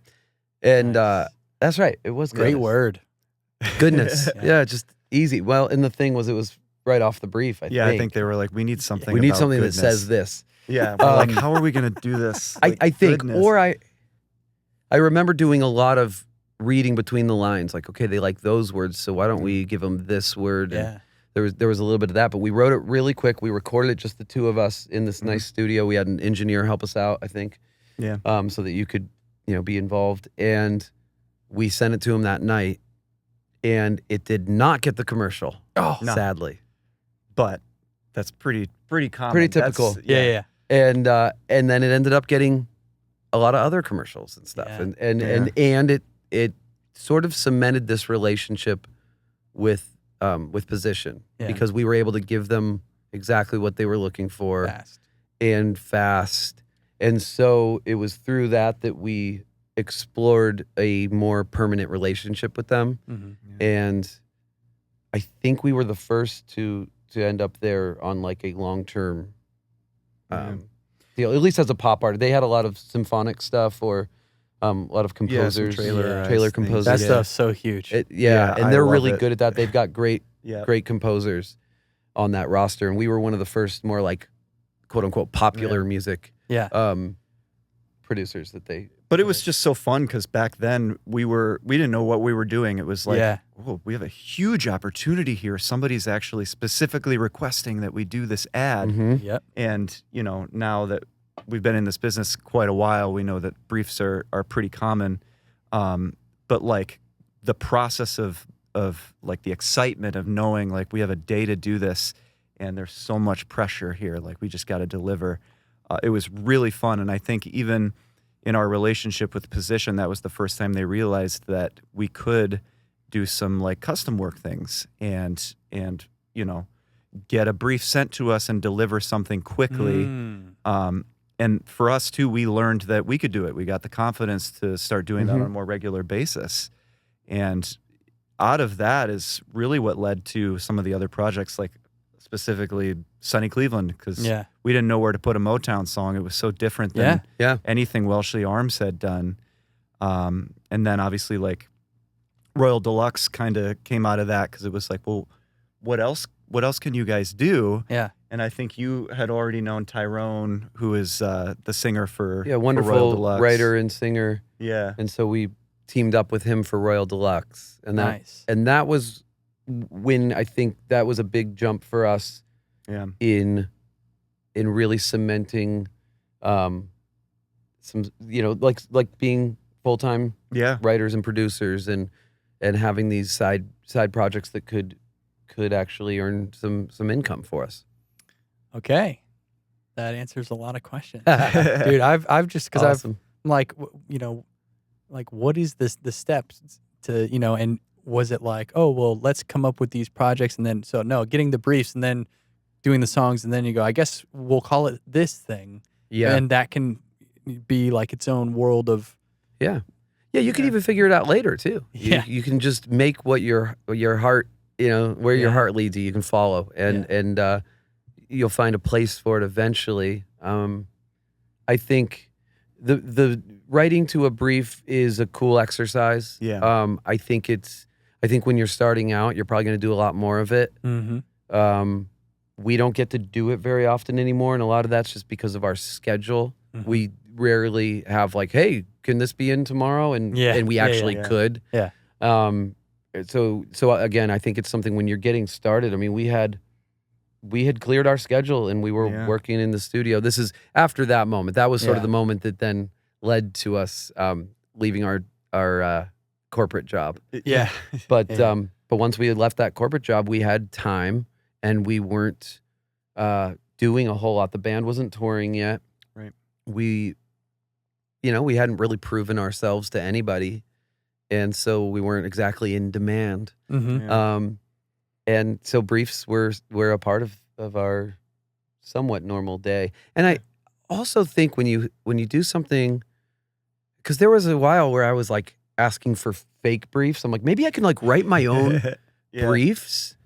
And that's right. It was great word. Goodness. Yeah, just easy. Well, and the thing was, it was right off the brief. I think they were like, we need something. We need about something goodness. that says this. Yeah. Like, how are we going to do this? Like, I think, goodness. or I remember doing a lot of reading between the lines. Like, okay, they like those words, so why don't we give them this word? Yeah. And there was a little bit of that, but we wrote it really quick. We recorded it, just the two of us in this nice studio. We had an engineer help us out, I think. Yeah. So that you could, you know, be involved. And we sent it to him that night, and it did not get the commercial. Oh, sadly. But that's pretty common. Pretty typical. Yeah. And then it ended up getting a lot of other commercials and stuff. Yeah. And it sort of cemented this relationship with Position, because we were able to give them exactly what they were looking for. Fast. And so it was through that we explored a more permanent relationship with them. And I think we were the first to end up there on like a long-term deal, at least as a pop artist. They had a lot of symphonic stuff, or a lot of composers, trailer composers. That stuff's so huge. And they're really good at that. They've got great composers on that roster, and we were one of the first more like quote unquote popular music producers that they. But it was just so fun because back then we didn't know what we were doing. It was like, oh, we have a huge opportunity here. Somebody's actually specifically requesting that we do this ad. And you know, now that we've been in this business quite a while, we know that briefs are pretty common. But like the process of like the excitement of knowing like we have a day to do this, and there's so much pressure here, like we just got to deliver. It was really fun, and I think even in our relationship with Position, that was the first time they realized that we could do some like custom work things and you know, get a brief sent to us and deliver something quickly. And for us too, we learned that we could do it. We got the confidence to start doing that on a more regular basis. And out of that is really what led to some of the other projects, like specifically Sonny Cleveland, because we didn't know where to put a Motown song. It was so different than anything Welshly Arms had done. And then obviously like Royal Deluxe kind of came out of that, because it was like, well, what else can you guys do? And I think you had already known Tyrone, who is the singer for wonderful for Royal Deluxe. Writer and singer. And so we teamed up with him for Royal Deluxe, and that was when I think that was a big jump for us. In really cementing some, you know, like being full-time writers and producers, and and having these side projects that could actually earn some income for us. Okay, that answers a lot of questions, dude. I've just because Awesome. I'm like, like what is the steps to and was it like, oh well, let's come up with these projects and then getting the briefs and then doing the songs and then you go, I guess we'll call it this thing, Yeah. and that can be like its own world of Yeah. You could even figure it out later too. You can just make what your heart, where your heart leads you can follow, and you'll find a place for it eventually. I think the writing to a brief is a cool exercise. Yeah. I think when you're starting out, you're probably going to do a lot more of it. Mm-hmm. We don't get to do it very often anymore, and a lot of that's just because of our schedule. Mm-hmm. We rarely have like, hey, can this be in tomorrow? And we actually could. Yeah. So again, I think it's something when you're getting started. I mean, we had cleared our schedule and we were working in the studio. This is after that moment. That was sort of the moment that then led to us leaving our corporate job. Yeah. But once we had left that corporate job, we had time and we weren't doing a whole lot. The band wasn't touring yet. Right. We hadn't really proven ourselves to anybody. And so we weren't exactly in demand. Mm-hmm. Yeah. And so briefs were a part of our somewhat normal day. And I also think when you do something, because there was a while where I was like asking for fake briefs. I'm like, maybe I can like write my own briefs,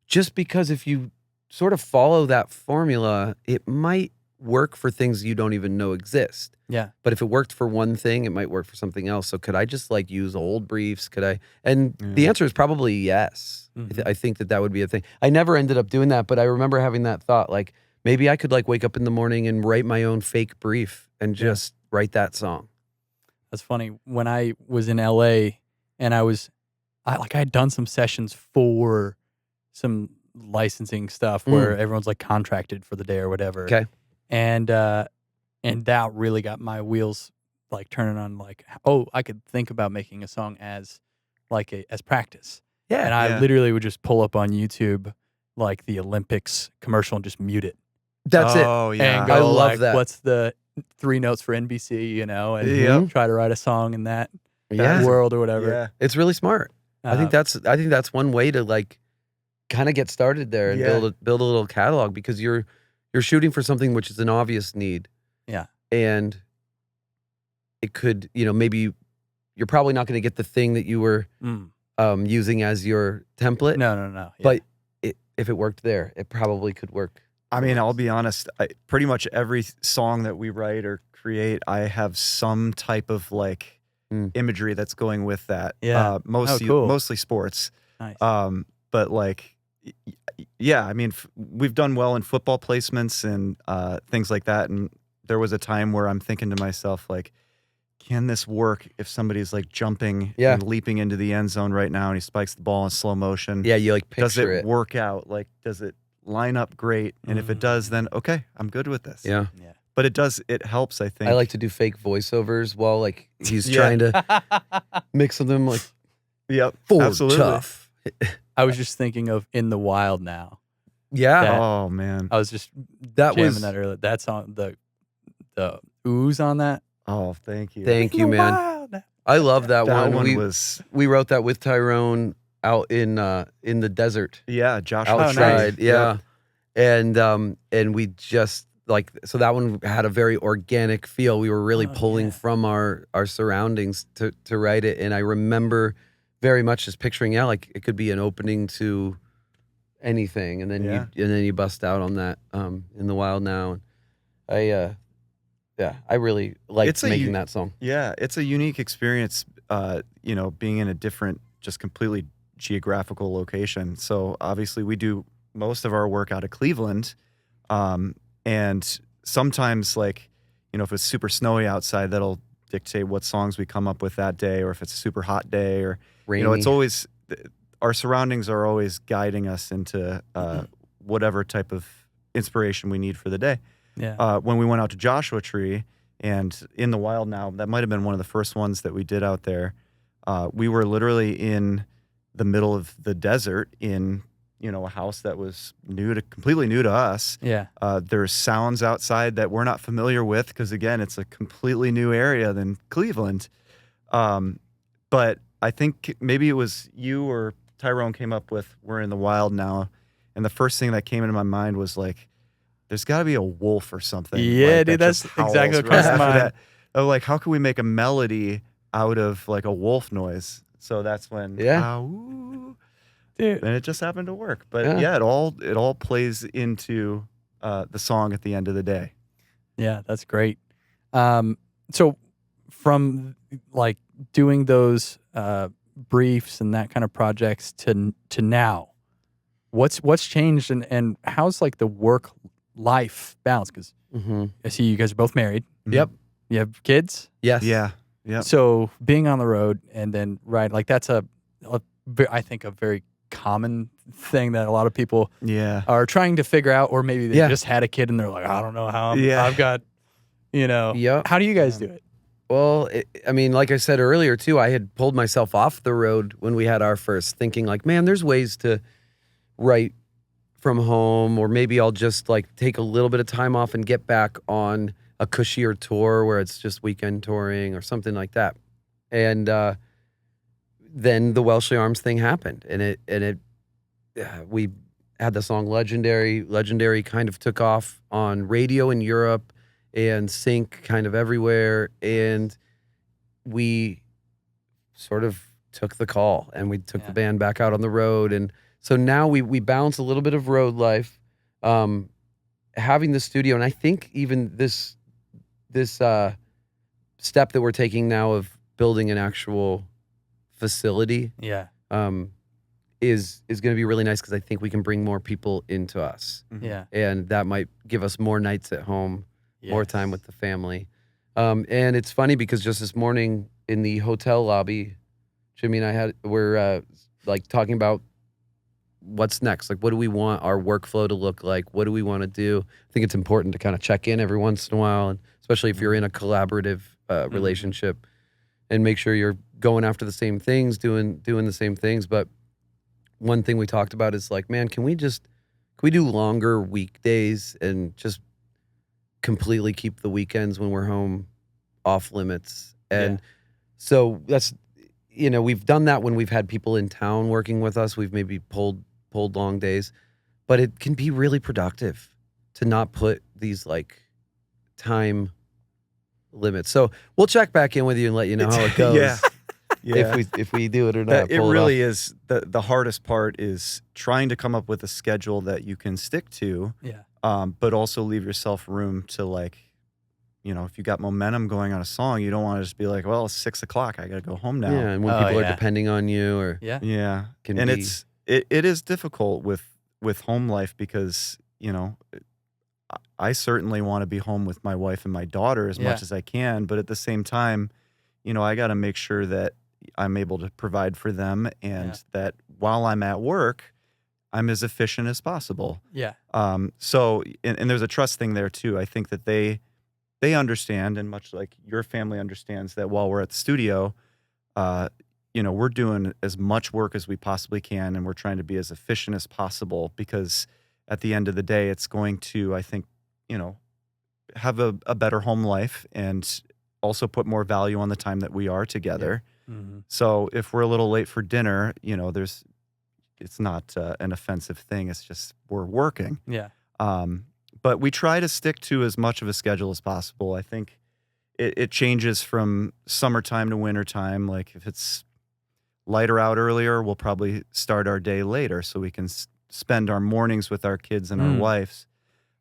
just because if you sort of follow that formula, it might work for things you don't even know exist. Yeah. But if it worked for one thing, it might work for something else. So could I just like use old briefs? Could I? And the answer is probably yes. Mm-hmm. I think that would be a thing. I never ended up doing that, but I remember having that thought, like maybe I could like wake up in the morning and write my own fake brief and just write that song. That's funny. When I was in LA and I had done some sessions for some licensing stuff where everyone's like contracted for the day or whatever. Okay. And that really got my wheels like turning on, like, oh, I could think about making a song as practice. Yeah. And I literally would just pull up on YouTube like the Olympics commercial and just mute it. That's it. Oh yeah. And go I love like, that. what's the 3 notes for NBC, and try to write a song in that world or whatever. Yeah. It's really smart. I think that's one way to like kind of get started there and build a little catalog, because you're shooting for something which is an obvious need. Yeah. And it could, maybe you're probably not going to get the thing that you were using as your template. No. Yeah. But if it worked there, it probably could work. I mean, I'll be honest, pretty much every song that we write or create, I have some type of like imagery that's going with that. Yeah. Mostly sports. Nice. But like, yeah, I mean, we've done well in football placements and things like that. And there was a time where I'm thinking to myself, like, can this work if somebody's like jumping and leaping into the end zone right now and he spikes the ball in slow motion? Yeah, you like picture does it it. work out? Like, does it line up great? And if it does, then okay, I'm good with this. Yeah. But it helps, I think. I like to do fake voiceovers while like he's trying to mix them like absolutely. tough. I was just thinking of In the Wild Now. Yeah. Oh man. I was just that that earlier. That song, the ooze on that. Oh, thank you. Thank you, man. I love that one. We wrote that with Tyrone out in the desert. Yeah, Josh outside. Nice. And we just like, so that one had a very organic feel. We were really pulling from our surroundings to write it. And I remember very much just picturing like it could be an opening to anything, and then you bust out on that In the Wild Now. And I really liked making that song. Yeah, it's a unique experience, being in a different, just completely geographical location. So obviously we do most of our work out of Cleveland, and sometimes like, if it's super snowy outside, that'll dictate what songs we come up with that day, or if it's a super hot day, or rainy. It's always, our surroundings are always guiding us into whatever type of inspiration we need for the day. Yeah. When we went out to Joshua Tree and In the Wild Now, that might have been one of the first ones that we did out there. We were literally in the middle of the desert in, a house that was completely new to us. Yeah. There's sounds outside that we're not familiar with because, again, it's a completely new area than Cleveland. But I think maybe it was you or Tyrone came up with, we're in the wild now. And the first thing that came into my mind was like, there's got to be a wolf or something. Yeah, like, dude, that that's just howls exactly what right comes to after mind. that. Oh, like, how can we make a melody out of like a wolf noise? So that's when, Dude. and it just happened to work. But yeah, it all plays into the song at the end of the day. Yeah, that's great. So from like doing those briefs and that kind of projects to now, what's changed and how's like the work life balance? Because I see you guys are both married. Yep. You have kids. Yes. Yeah. Yeah. So being on the road and then like that's I think a very common thing that a lot of people are trying to figure out, or maybe they just had a kid and they're like, I don't know how I've got, how do you guys do it? Well, I mean, like I said earlier too, I had pulled myself off the road when we had our first, thinking like, man, there's ways to write from home, or maybe I'll just like take a little bit of time off and get back on a cushier tour where it's just weekend touring or something like that. And then the Welshly Arms thing happened, and we had the song Legendary. Legendary kind of took off on radio in Europe and sync kind of everywhere, and we sort of took the call and we took the band back out on the road. And so now we balance a little bit of road life, having the studio, and I think even this step that we're taking now of building an actual facility is going to be really nice, because I think we can bring more people into us. Yeah. And that might give us more nights at home, more time with the family. And it's funny because just this morning in the hotel lobby, Jimmy and I we're like talking about what's next. Like, what do we want our workflow to look like? What do we want to do? I think it's important to kind of check in every once in a while, and especially if you're in a collaborative relationship, and make sure you're going after the same things, doing the same things. But one thing we talked about is like, man, can we do longer weekdays and just completely keep the weekends when we're home off limits? And so that's, we've done that when we've had people in town working with us. We've maybe pulled long days, but it can be really productive to not put these like time limits. So we'll check back in with you and let you know how it goes. If we do it or not. It really is the hardest part is trying to come up with a schedule that you can stick to. But also leave yourself room to, like, if you got momentum going on a song, you don't want to just be like, well, it's 6 o'clock, I got to go home now. Yeah, and when people are depending on you, or it is difficult with home life because I certainly want to be home with my wife and my daughter as much as I can, but at the same time, I got to make sure that I'm able to provide for them, and that while I'm at work, I'm as efficient as possible. So, and there's a trust thing there too. I think that they understand, and much like your family understands, that while we're at the studio, we're doing as much work as we possibly can, and we're trying to be as efficient as possible, because at the end of the day, it's going to, I think, have a better home life, and also put more value on the time that we are together. So if we're a little late for dinner, it's not an offensive thing. It's just we're working. But we try to stick to as much of a schedule as possible. I think it changes from summertime to wintertime. Like, if it's lighter out earlier, we'll probably start our day later so we can spend our mornings with our kids and our wives.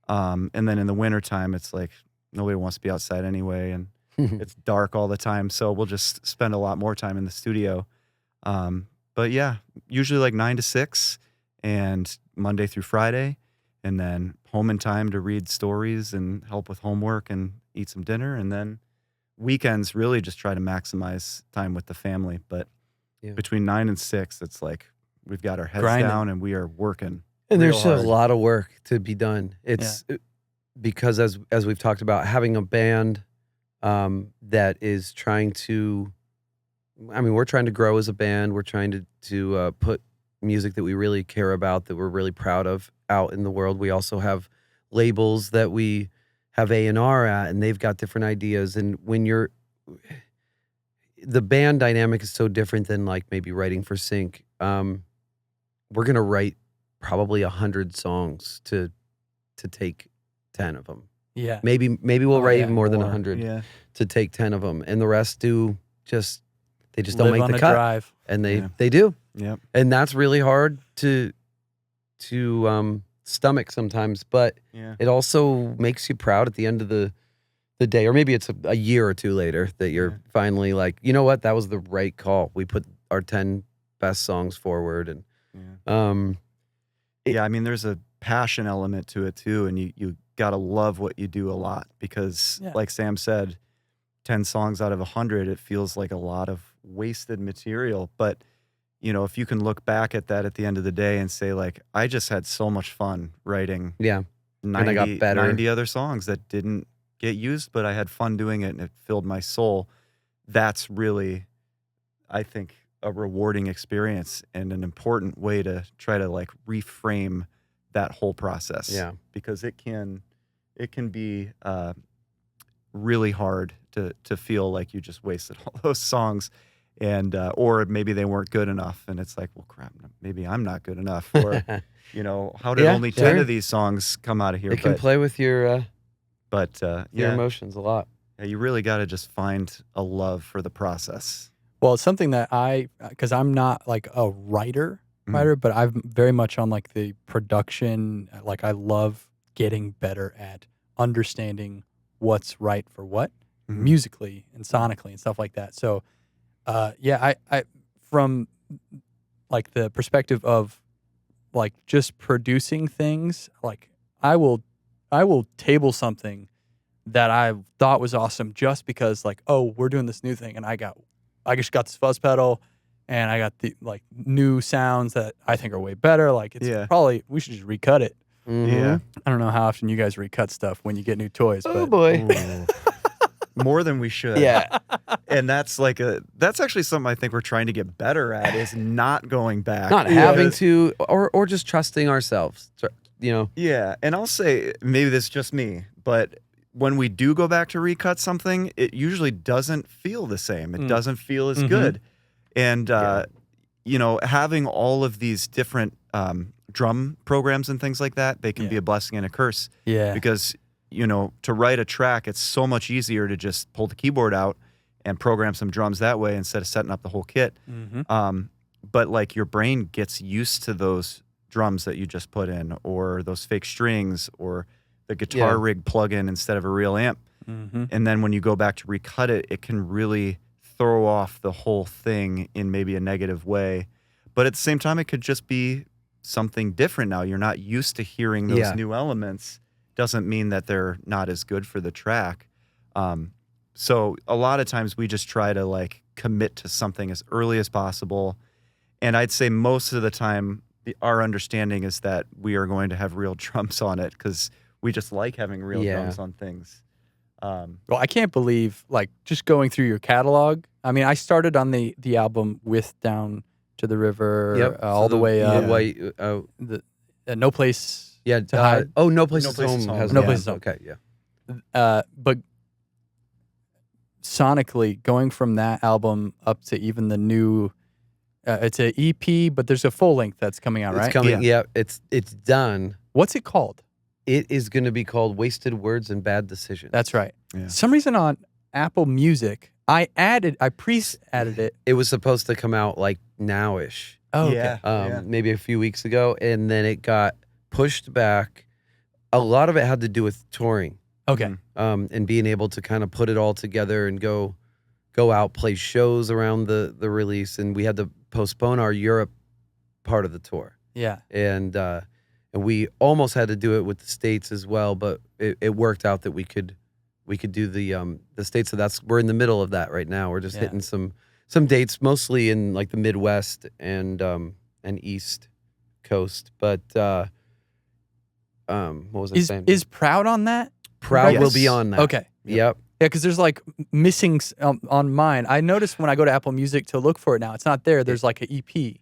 And then in the wintertime, it's like nobody wants to be outside anyway, and it's dark all the time. So we'll just spend a lot more time in the studio. But yeah, usually like 9 to 6 and Monday through Friday, and then home in time to read stories and help with homework and eat some dinner. And then weekends, really just try to maximize time with the family. But between 9 and 6, it's like we've got our heads down and we are working. And there's a lot of work to be done. It's because as we've talked about, having a band that is trying to I mean, we're trying to grow as a band. We're trying to put music that we really care about, that we're really proud of, out in the world. We also have labels that we have A&R at, and they've got different ideas. And when the band dynamic is so different than like maybe writing for sync. We're gonna write probably 100 songs to take 10 of them. Yeah. Maybe we'll write yeah, even more than More, 100 Yeah. to take 10 of them, and the rest they just Live don't make on the a cut, drive. and Yeah. they do, Yep. and that's really hard to stomach sometimes, but Yeah. it also makes you proud at the end of the day, or maybe it's a year or two later that you're Yeah. finally like, you know what, that was the right call. We put our 10 best songs forward, and Yeah. Yeah, I mean, there's a passion element to it too, and you gotta love what you do a lot because, Yeah. like Sam said, 10 songs out of 100, it feels like a lot of wasted material. But if you can look back at that at the end of the day and say, like, I just had so much fun writing yeah, 90, I got better. 90 other songs that didn't get used, but I had fun doing it and it filled my soul. That's really, I think, a rewarding experience and an important way to try to like reframe that whole process. Yeah. Because it can be really hard to feel like you just wasted all those songs, and or maybe they weren't good enough, and it's like, well, crap, maybe I'm not good enough, or how did Yeah, only 10 sure. of these songs come out of here? It can play with your Yeah, emotions a lot. you really got to just find a love for the process. Well, it's something that because I'm not like a writer, but I'm very much on like the production. Like I love getting better at understanding what's right for what musically and sonically and stuff like that. So, I from like the perspective of like just producing things, like I will table something that I thought was awesome just because like, oh, we're doing this new thing, and I just got this fuzz pedal, and I got the like new sounds that I think are way better. Like it's probably we should just recut it. Yeah. I don't know how often you guys recut stuff when you get new toys. Oh but boy. More than we should. Yeah. And that's actually something I think we're trying to get better at, is not going back. Not having to, or just trusting ourselves. Yeah. And I'll say, maybe this is just me, but when we do go back to recut something, it usually doesn't feel the same. It doesn't feel as good. And, having all of these different drum programs and things like that, they can be a blessing and a curse. Yeah. Because, to write a track, it's so much easier to just pull the keyboard out and program some drums that way instead of setting up the whole kit. But like your brain gets used to those drums that you just put in, or those fake strings, or the guitar rig plug-in instead of a real amp. And then when you go back to recut it, it can really throw off the whole thing in maybe a negative way. But at the same time, it could just be something different now. You're not used to hearing those new elements. Doesn't mean that they're not as good for the track. So a lot of times we just try to like commit to something as early as possible. And I'd say most of the time, our understanding is that we are going to have real drums on it because we just like having real drums on things. Well, I can't believe like just going through your catalog. I mean, I started on the album with Down to the River, all the way up. The No Place to Hide. No Place No is Place Home. is Home. Has No Place is Home. Okay, yeah. But sonically, going from that album up to even the new, it's an EP, but there's a full length that's coming out, right? It's coming. Yeah, it's done. What's it called? It is going to be called Wasted Words and Bad Decisions. That's right. Yeah. Some reason on Apple Music, I pre-added it. It was supposed to come out like now-ish. Oh, okay. Maybe a few weeks ago, and then it got pushed back. A lot of it had to do with touring. Okay. And being able to kind of put it all together and go out, play shows around the release, and we had to postpone our Europe part of the tour. Yeah. And we almost had to do it with the States as well, but it worked out that we could do the States. So we're in the middle of that right now. We're just hitting some dates, mostly in like the Midwest and East Coast. But what was I saying? Is Proud on that? Proud Yes. will be on that. Okay. Yep. Yeah, because there's like missing on mine. I noticed when I go to Apple Music to look for it now, it's not there. There's like an EP.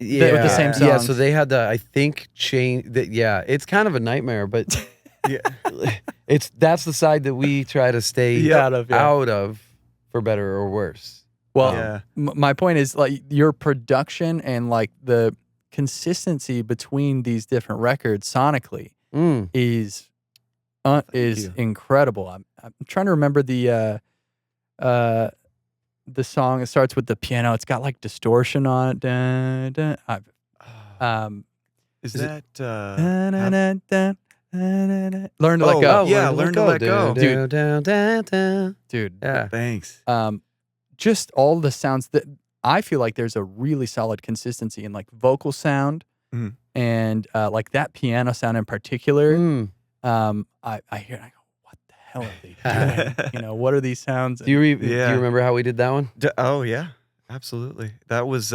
Yeah, with the same Yeah, songs. so they had the, I think, change that. Yeah, it's kind of a nightmare, but Yeah. that's the side that we try to stay Yep. out of, for better or worse. Well, Yeah. my point is like your production and like the consistency between these different records sonically is you. incredible. I'm trying to remember the song. It starts with the piano. It's got like distortion on it. Dun, dun. Is is that Dun, dun, dun, dun, dun, dun, dun. Learn to let go. yeah, Learn to Let Go. Dude. Yeah. Thanks. Just all the sounds that I feel like there's a really solid consistency in like vocal sound Mhm. and like that piano sound in particular. I hear it, I go, what the hell are they doing? You know, what are these sounds? Do you remember how we did that one? Oh yeah, absolutely. That was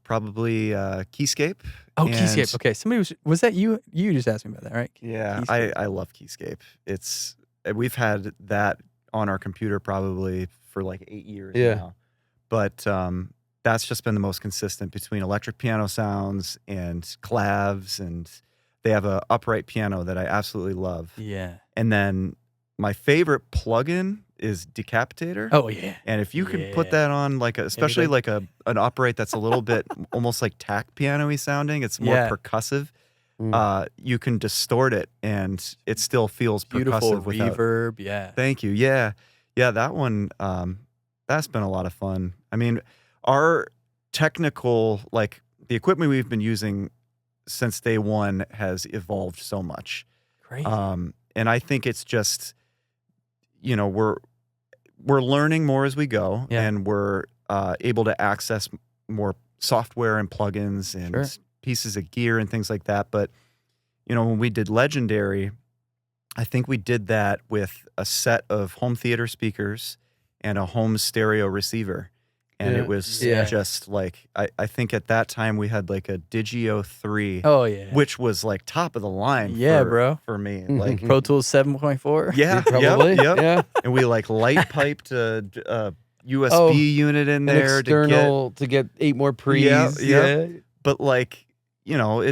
probably Keyscape. Oh, and- Keyscape. Okay, somebody was that you? You just asked me about that, right? Yeah, Keyscape. I love Keyscape. We've had that on our computer probably for like 8 years now. But that's just been the most consistent between electric piano sounds and clavs, and they have a upright piano that I absolutely love. Yeah. And then my favorite plugin is Decapitator. Oh yeah. And if you could put that on like especially like an upright that's a little bit almost like tack piano-y sounding, it's more percussive. You can distort it and it still feels beautiful percussive without reverb. Yeah. Thank you. Yeah. That one that's been a lot of fun. I mean, our technical, like the equipment we've been using since day one has evolved so much. Crazy. And I think it's just, you know, we're learning more as we go, and we're able to access more software and plugins and pieces of gear and things like that. But, you know, when we did Legendary, I think we did that with a set of home theater speakers and a home stereo receiver. And it was just like, I think at that time we had like a Digio 3. Oh, yeah. Which was like top of the line for me. Like Pro Tools 7.4? Yeah, probably. Yep. Yeah. And we like light piped a USB unit in there to get 8 more pre's. Yeah. But like, you know,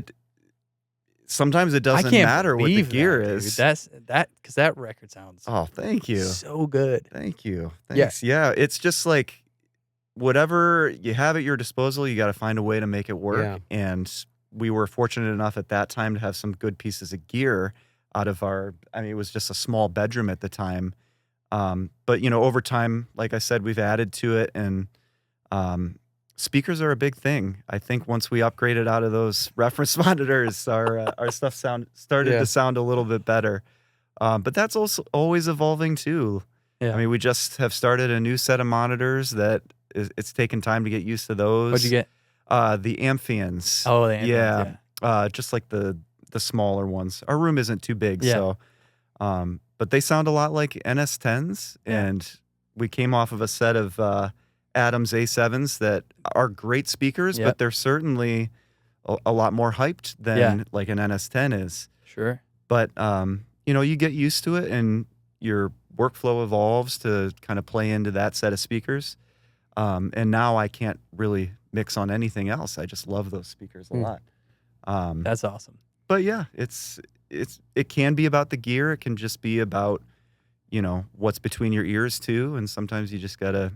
sometimes it doesn't matter what the gear is. Dude. Because that record sounds thank you. So good. Thank you. Thanks. Yeah. It's just like whatever you have at your disposal, you got to find a way to make it work. Yeah. And we were fortunate enough at that time to have some good pieces of gear out of it was just a small bedroom at the time. But, you know, over time, like I said, we've added to it, and speakers are a big thing. I think once we upgraded out of those reference monitors, our stuff started to sound a little bit better. But that's also always evolving too. Yeah. I mean, we just have started a new set of monitors that it's taken time to get used to those. What'd you get? The Amphions. Oh, the Amphions, just like the smaller ones. Our room isn't too big, so but they sound a lot like NS10s, and we came off of a set of Adams A7s that are great speakers, but they're certainly a lot more hyped than like an NS10 is. Sure. But you know, you get used to it, and your workflow evolves to kind of play into that set of speakers. And now I can't really mix on anything else. I just love those speakers a lot. That's awesome. But yeah, it can be about the gear. It can just be about, you know, what's between your ears too. And sometimes you just gotta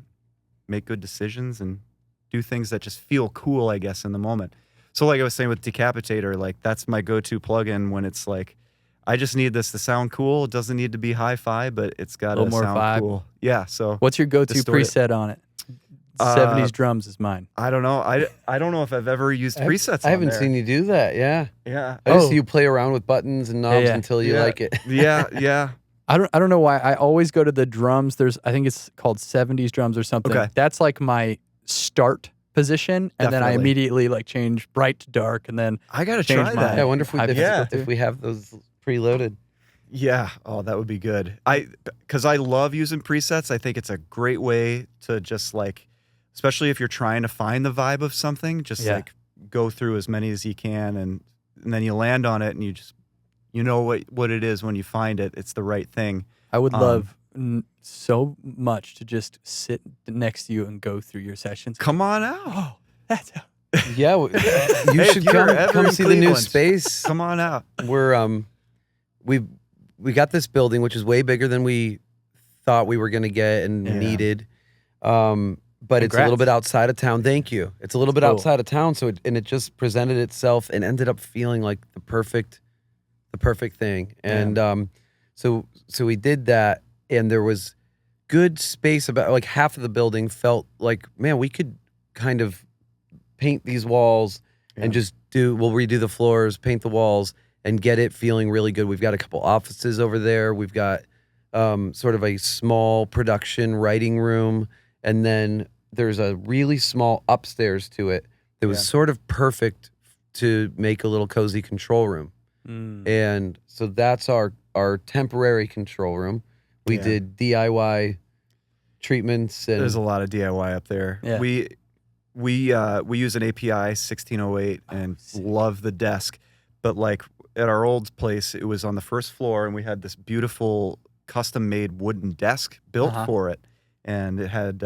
make good decisions and do things that just feel cool, I guess, in the moment. So like I was saying with Decapitator, like that's my go-to plugin when it's like, I just need this to sound cool. It doesn't need to be hi-fi, but it's got to sound cool. Yeah. So what's your go-to preset on it? 70s drums is mine. I don't know. I don't know if I've ever used presets. I haven't seen you do that. Yeah. Yeah. I just see you play around with buttons and knobs until you like it. Yeah. I don't know why. I always go to the drums. I think it's called 70s drums or something. Okay. That's like my start position, and then I immediately like change bright to dark, and then I gotta try that. Yeah, I wonder if we have those preloaded. Yeah. Oh, that would be good. Because I love using presets. I think it's a great way to just like, especially if you're trying to find the vibe of something, just like go through as many as you can, and then you land on it, and you know what it is when you find it. It's the right thing. I would love so much to just sit next to you and go through your sessions. Come on out. Oh, that's Yeah, you Hey, should if you're ever come in see the new Cleveland, space. Come on out. We're we got this building which is way bigger than we thought we were going to get and needed. But it's a little Congrats. bit outside of town. Thank you. It's a little bit Cool. outside of town, so it just presented itself and ended up feeling like the perfect thing. And so we did that, and there was good space. About like half of the building felt like, man, we could kind of paint these walls and just we'll redo the floors, paint the walls, and get it feeling really good. We've got a couple offices over there. We've got sort of a small production writing room, and then there's a really small upstairs to it that was sort of perfect to make a little cozy control room. And so that's our temporary control room. We did DIY treatments, and There's a lot of DIY up there. Yeah. We use an API 1608 and love the desk, but like at our old place, it was on the first floor, and we had this beautiful custom-made wooden desk built for it, and it had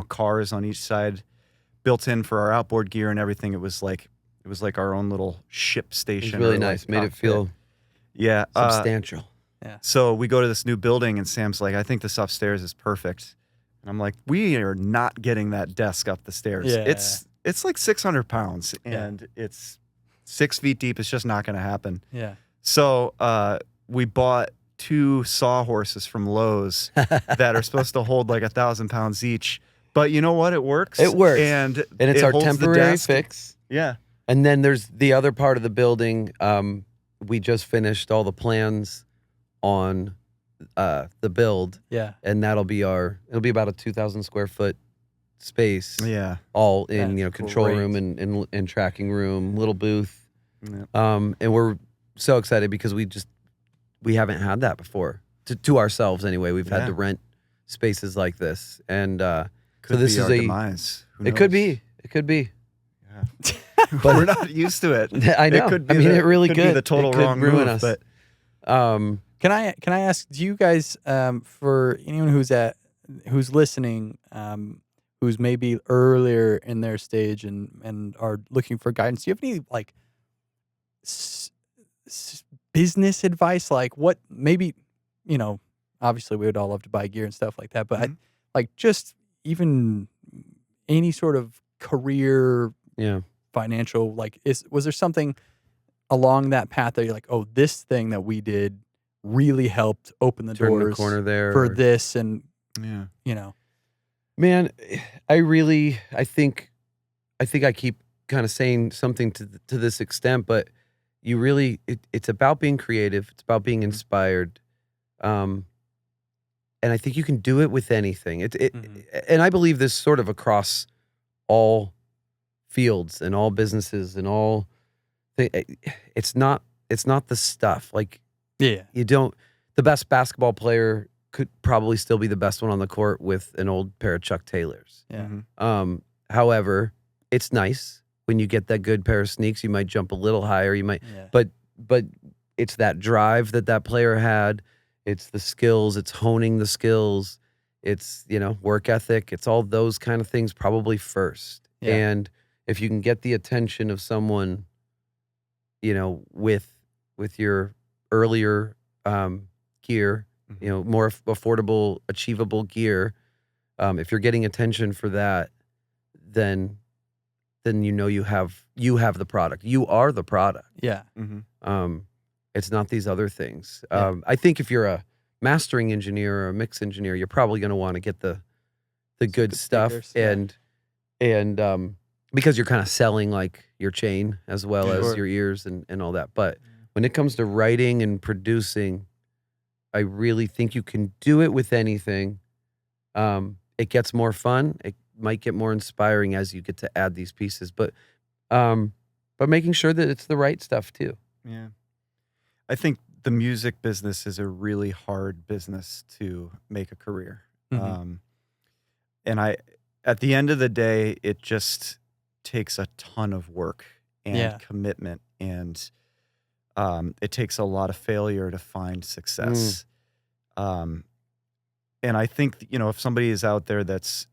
cars on each side built in for our outboard gear and everything. It was like our own little ship station. it was really or, nice. like, Made it cockpit. feel substantial. So we go to this new building, and Sam's like, I think this upstairs is perfect. And I'm like, we are not getting that desk up the stairs. Yeah. It's like 600 pounds, and it's 6 feet deep. It's just not going to happen. Yeah. So we bought 2 sawhorses from Lowe's that are supposed to hold like 1,000 pounds each. But you know what? It works. It works. And it's it our holds the temporary desk. fix. Yeah. And then there's the other part of the building. We just finished all the plans on the build. Yeah. And it'll be about a 2,000 square foot space. Yeah. All in, That's control great. room and tracking room, little booth. Yeah. And we're so excited because we haven't had that before to ourselves anyway. We've had to rent spaces like this. And Could so this be is our demise. Who it could knows? be. It could be. Yeah. But we're not used to it. I know. It could be it really could could be the total it could wrong ruin move, us. but Can I ask? Do you guys, for anyone who's listening, who's maybe earlier in their stage and are looking for guidance, do you have any like business advice? Like what maybe obviously we would all love to buy gear and stuff like that, but like just even any sort of career, financial, like was there something along that path that you're like, oh, this thing that we did really helped open the Turn doors the corner there for this, and yeah. Man, I think I keep kind of saying something to this extent, but you really it's about being creative. It's about being inspired. And I think you can do it with anything. And I believe this sort of across all fields and all businesses and all. It's not the stuff. Like the best basketball player could probably still be the best one on the court with an old pair of Chuck Taylors. Yeah. However, it's nice when you get that good pair of sneaks. You might jump a little higher. You might, but it's that drive that player had. It's the skills. It's honing the skills. It's work ethic. It's all those kind of things probably first. Yeah. And if you can get the attention of someone, with your earlier gear, more affordable, achievable gear. If you're getting attention for that, then you have the product. You are the product. Yeah. It's not these other things. I think if you're a mastering engineer or a mix engineer, you're probably going to want to get the good stuff speakers, and because you're kind of selling like your chain as well as your ears and all that. But when it comes to writing and producing, I really think you can do it with anything. It gets more fun. It might get more inspiring as you get to add these pieces, but making sure that it's the right stuff too. Yeah. I think the music business is a really hard business to make a career. And at the end of the day, it just takes a ton of work and commitment, and it takes a lot of failure to find success. And I think, if somebody is out there that's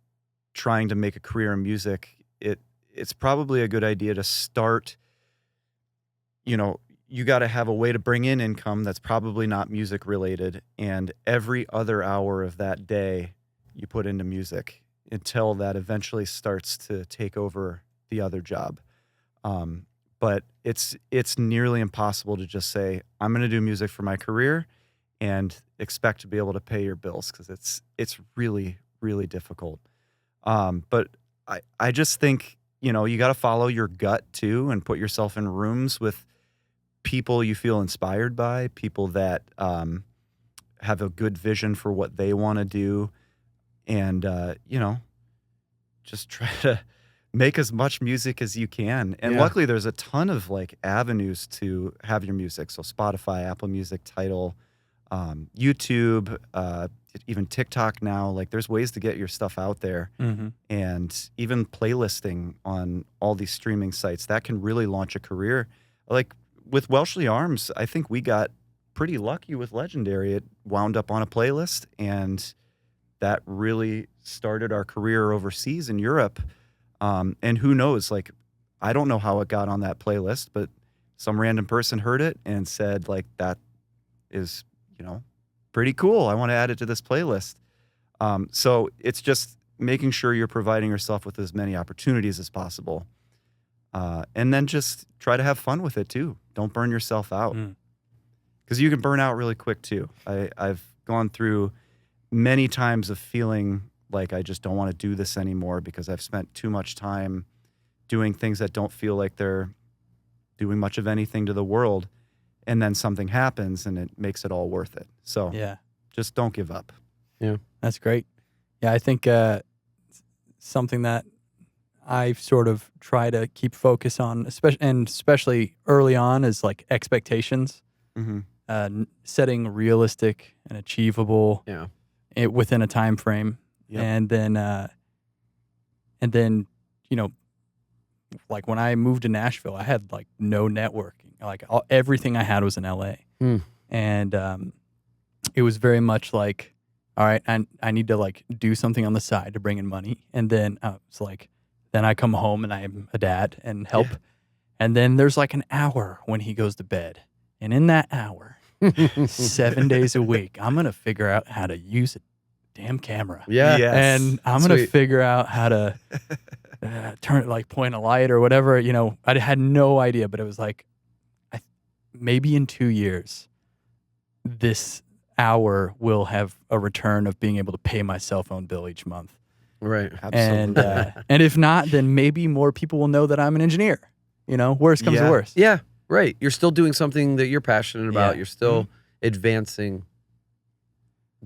trying to make a career in music, it's probably a good idea to start, you got to have a way to bring in income that's probably not music related. And every other hour of that day you put into music until that eventually starts to take over the other job. But it's nearly impossible to just say, I'm going to do music for my career and expect to be able to pay your bills, because it's really, really difficult. But I just think, you got to follow your gut too, and put yourself in rooms with people you feel inspired by, people that have a good vision for what they want to do, and just try to make as much music as you can. And luckily there's a ton of like avenues to have your music. So Spotify, Apple Music, Tidal, YouTube, even TikTok now. Like, there's ways to get your stuff out there. And even playlisting on all these streaming sites, that can really launch a career. Like with Welshly Arms, I think we got pretty lucky with Legendary. It wound up on a playlist, and that really started our career overseas in Europe. And who knows, like, I don't know how it got on that playlist, but some random person heard it and said, like, that is, pretty cool. I want to add it to this playlist. So it's just making sure you're providing yourself with as many opportunities as possible. And then just try to have fun with it too. Don't burn yourself out, because you can burn out really quick too. I've gone through many times of feeling like I just don't want to do this anymore because I've spent too much time doing things that don't feel like they're doing much of anything to the world. And then something happens and it makes it all worth it. So just don't give up. Yeah, that's great. Yeah, I think something that I sort of try to keep focus on, especially early on, is like expectations. Setting realistic and achievable within a time frame. And then like when I moved to Nashville, I had like no networking. Like everything I had was in LA. And it was very much like, all right, I need to like do something on the side to bring in money. And then it's like, then I come home and I'm a dad and help. And then there's like an hour when he goes to bed. And in that hour, 7 days a week, I'm going to figure out how to use a damn camera. And I'm going to figure out how to turn it, like point a light or whatever. I had no idea, but it was like, maybe in 2 years, this hour will have a return of being able to pay my cell phone bill each month. Right. Absolutely. And if not, then maybe more people will know that I'm an engineer. Worst comes to worst. Yeah. Right. You're still doing something that you're passionate about. You're still advancing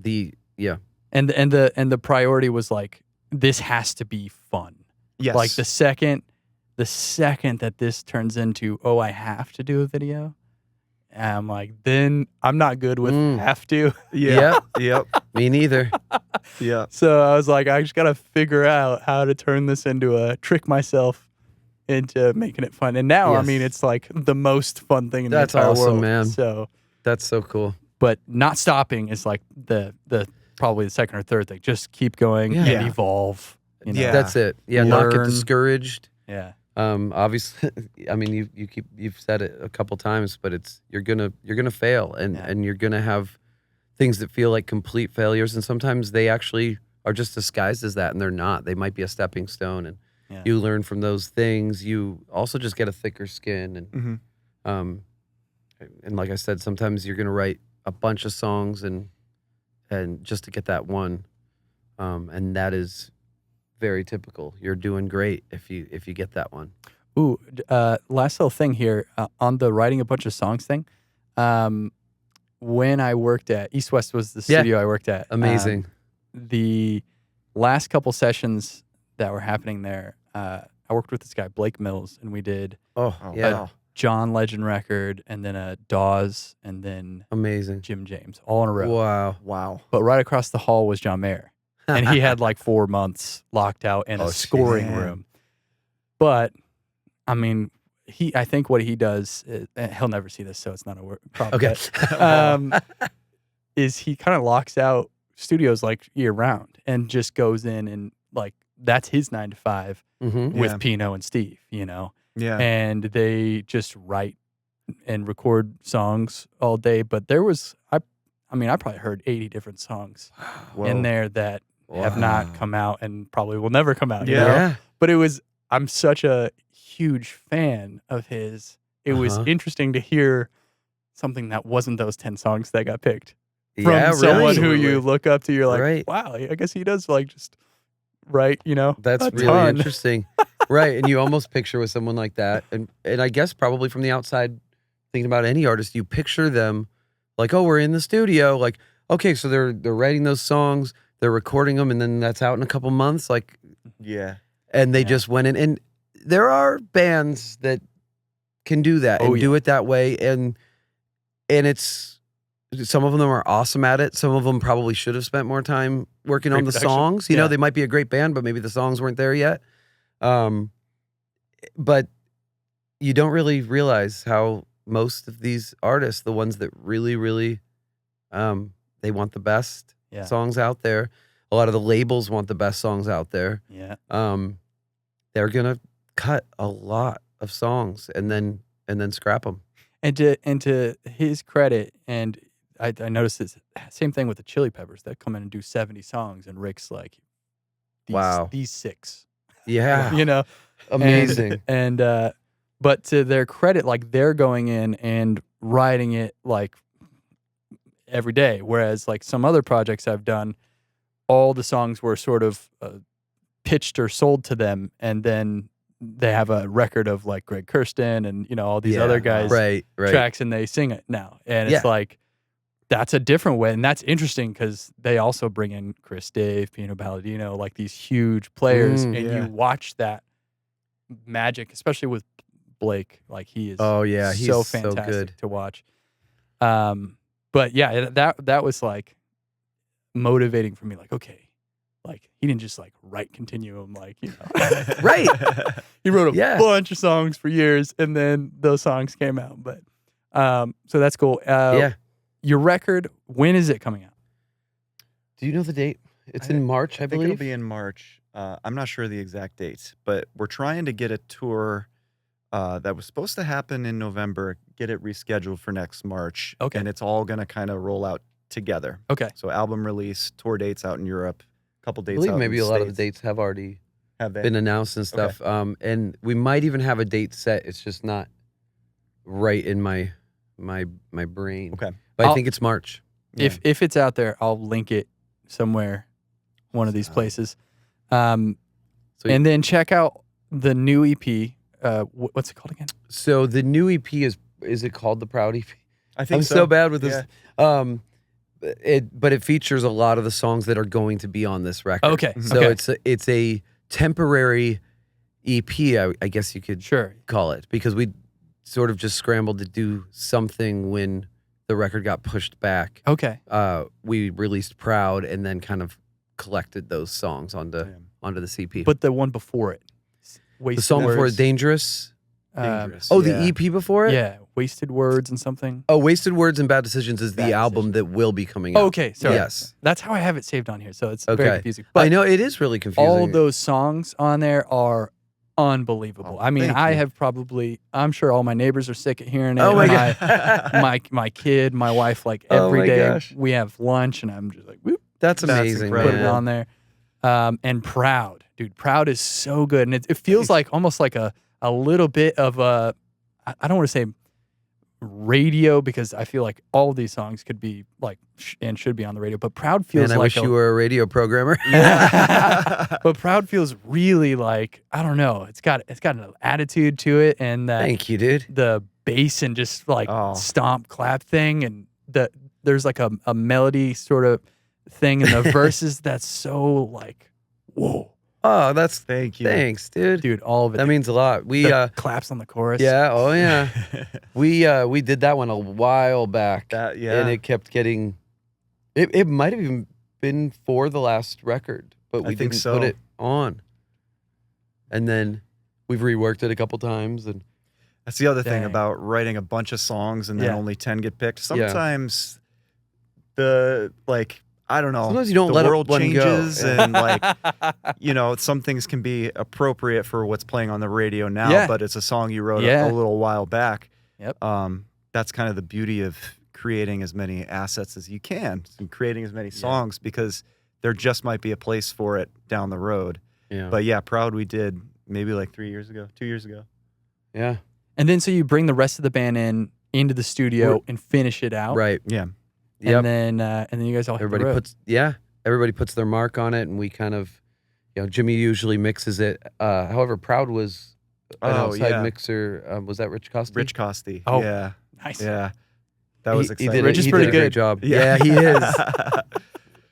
And the priority was like, this has to be fun. Yes. Like the second that this turns into, I have to do a video, I'm like, then I'm not good with have to. Yep. Me neither. So I was like, I just got to figure out how to turn this into trick myself into making it fun. And now, I mean, it's like the most fun thing in the entire world. Man. So that's so cool. But not stopping is like the probably the second or third thing. Just keep going and evolve. That's it. Not get discouraged. Obviously, I mean, you've said it a couple times, but you're gonna fail, and you're gonna have things that feel like complete failures, and sometimes they actually are just disguised as that, and they're not. They might be a stepping stone, and you learn from those things. You also just get a thicker skin, and like I said, sometimes you're gonna write a bunch of songs and just to get that one, and that is very typical. You're doing great if you get that one. Ooh, last little thing here on the writing a bunch of songs thing. When I worked at East West was the studio I worked at. Amazing. The last couple sessions that were happening there, I worked with this guy Blake Mills, and we did a John Legend record, and then a Dawes, and then amazing Jim James, all in a row. Wow. But right across the hall was John Mayer. And he had like 4 months locked out in a scoring room. But I mean, I think what he does, he'll never see this, so it's not a problem. Okay. Is he kind of locks out studios like year round and just goes in and like that's his 9 to 5 Mm-hmm. with Yeah. Pino and Steve, you know, Yeah. and they just write and record songs all day. But there was I mean, I probably heard 80 different songs Whoa. in there that have Wow. not come out and probably will never come out. You Yeah. know? Yeah. But I'm such a huge fan of his. It was interesting to hear something that wasn't those 10 songs that got picked from Yeah, someone really. who you look up to. You're like, Right. wow, I guess he does like just write, you know, That's a really ton. interesting. Right. And you almost picture with someone like that. And I guess probably from the outside, thinking about any artist, you picture them like, oh, we're in the studio. Like, okay, so they're writing those songs, they're recording them, and then that's out in a couple months. Like, Yeah. and they Yeah. just went in. And there are bands that can do that and do it that way. And it's, some of them are awesome at it. Some of them probably should have spent more time working on the Pre-production. songs. You know, Yeah. they might be a great band, but maybe the songs weren't there yet. But you don't really realize how most of these artists, the ones that really, really, they want the best Yeah. songs out there. A lot of the labels want the best songs out there. Yeah. They're gonna cut a lot of songs and then scrap them. And to his credit, and I noticed this same thing with the Chili Peppers that come in and do 70 songs, and Rick's like, Wow. these 6, Yeah, you know, amazing. And but to their credit, like they're going in and writing it like every day, whereas like some other projects I've done, all the songs were sort of pitched or sold to them, and then they have a record of like Greg Kirsten and, you know, all these Yeah, other guys right. tracks, and they sing it now. And Yeah. it's like, that's a different way. And that's interesting because they also bring in Chris Dave, Pino Palladino, like these huge players. And yeah. you watch that magic, especially with Blake. Like he is Oh yeah, he's so so fantastic good. to watch. But yeah, that was like motivating for me. Like, okay, like he didn't just like write Continuum, like, you know. Right. He wrote a Yeah. bunch of songs for years, and then those songs came out. But so that's cool. Yeah. Your record, when is it coming out? Do you know the date? It's in March, I think it'll believe. be in March. I'm not sure the exact date, but we're trying to get a tour that was supposed to happen in November, get it rescheduled for next March. Okay. And it's all going to kind of roll out together. Okay. So album release, tour dates out in Europe, a couple I dates believe out maybe in a the lot of the States. dates have already Have they? been announced and stuff. And we might even have a date set. It's just not right in my brain. Okay. But I I'll- think it's March. Yeah. If it's out there, I'll link it somewhere, one of these places. So- And then check out the new EP. What's it called again? So the new EP is it called the Proud EP? I think I'm so. so bad with this. Yeah. But it features a lot of the songs that are going to be on this record. Okay. So Okay. it's a temporary EP, I guess you could Sure. call it, because we sort of just scrambled to do something when the record got pushed back. Okay. We released Proud and then kind of collected those songs onto the CP. But the one before it, the Wasted song before Words. Dangerous. Dangerous. Oh, yeah. the EP before it? Yeah, Wasted Words and something. Oh, Wasted Words and Bad Decisions is the Bad album Decisions. that will be coming out. Oh, okay, sorry. Yes. That's how I have it saved on here, so it's very Okay. confusing. I But know it is really confusing. all those songs on there are unbelievable. Oh, I mean, thank I you. have probably, I'm sure all my neighbors are sick of hearing it. Oh my my, God. my kid, my wife, like Oh every my day gosh. we have lunch, and I'm just like, whoop, That's That's amazing, incredible. put it man. on there. And Proud, dude, Proud is so good, and it feels like almost like a little bit of a, I don't want to say radio, because I feel like all of these songs could be like and should be on the radio, but Proud feels Man, I like wish you were a radio programmer. but Proud feels really like, I don't know, it's got an attitude to it, and that Thank you, dude. the bass and just like Oh. stomp clap thing, and there's like a melody sort of thing in the verses that's so like, whoa, Oh, that's Thank you. thanks, dude. dude, all of it. That means a lot. We The claps on the chorus. yeah, oh yeah. We did that one a while back. That, yeah. And it kept getting it might have even been for the last record, but we I think didn't so. put it on. And then we've reworked it a couple times, and That's the other thing Dang. about writing a bunch of songs and then Yeah. only 10 get picked. Sometimes the, like, I don't know. Sometimes you don't the let world one go. changes, Yeah. and like, you know, some things can be appropriate for what's playing on the radio now, Yeah. but it's a song you wrote Yeah. a little while back. Yep. That's kind of the beauty of creating as many assets as you can and creating as many songs, because there just might be a place for it down the road. Yeah. But yeah, Proud we did maybe like 2 years ago. Yeah. And then so you bring the rest of the band into the studio and finish it out. Right. Yeah. Yep. And then you guys all hit the Everybody road. everybody puts their mark on it, and we kind of, you know, Jimmy usually mixes it. However, Proud was an outside mixer. Was that Rich Costi? Rich Costi. Oh, Yeah. nice. Yeah. That was exciting. Rich is he pretty did a great good. job. Yeah. Yeah, he is.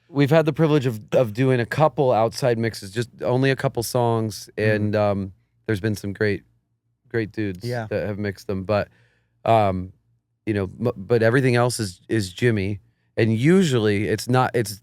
We've had the privilege of doing a couple outside mixes, just only a couple songs, and there's been some great dudes that have mixed them. But you know, but everything else is Jimmy, and usually it's not. It's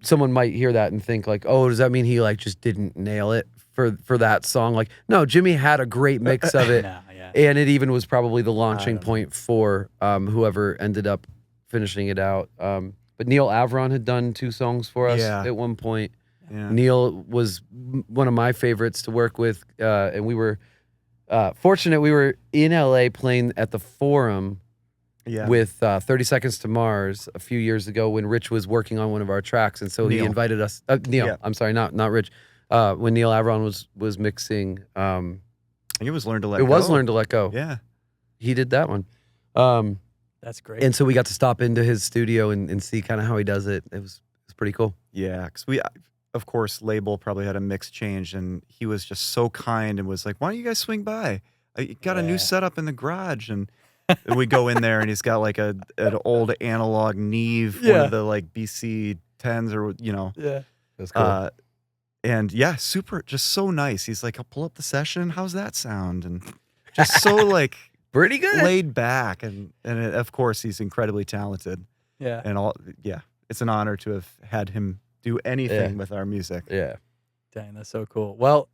someone might hear that and think like, oh, does that mean he like just didn't nail it for that song? Like, no, Jimmy had a great mix of it, and it even was probably the launching point for whoever ended up finishing it out. But Neil Avron had done 2 songs for us at one point. Yeah. Neil was one of my favorites to work with, and we were fortunate. We were in LA playing at the Forum with 30 Seconds to Mars a few years ago when Rich was working on one of our tracks, and so he invited us. Neil, I'm sorry, not Rich. When Neil Avron was mixing, I think it was Learn to Let Go. It was Learn to Let Go. Yeah. He did that one. That's great. And so we got to stop into his studio and see kind of how he does it. It was pretty cool. Yeah, because we, of course, Label probably had a mix change, and he was just so kind and was like, "Why don't you guys swing by? I got a new setup in the garage." And we go in there, and he's got like an old analog Neve, one of the like BC 10s, or you know. Yeah, that's cool. And yeah, super, just so nice. He's like, "I'll pull up the session. How's that sound?" And just so like. Pretty good. Laid back, and of course he's incredibly talented. Yeah. And it's an honor to have had him do anything with our music. Yeah. Dang, that's so cool. Well,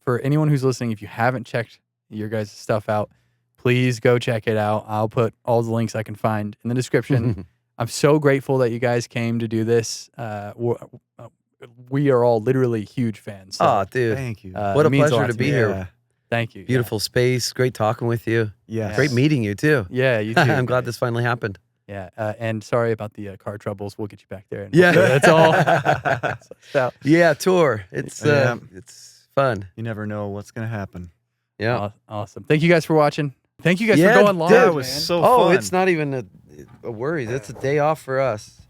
for anyone who's listening, if you haven't checked your guys' stuff out, please go check it out. I'll put all the links I can find in the description. I'm so grateful that you guys came to do this. We are all literally huge fans. So, oh, dude. Thank you. What a pleasure to be here. Thank you. Beautiful space. Great talking with you. Yes. Great meeting you, too. Yeah, you too. I'm glad this finally happened. Yeah, and sorry about the car troubles. We'll get you back there. And Yeah. that's all. So, yeah, tour. It's fun. You never know what's going to happen. Yeah. Awesome. Thank you guys for watching. Thank you guys for going live. That was so fun. It's not even a worry. That's a day off for us.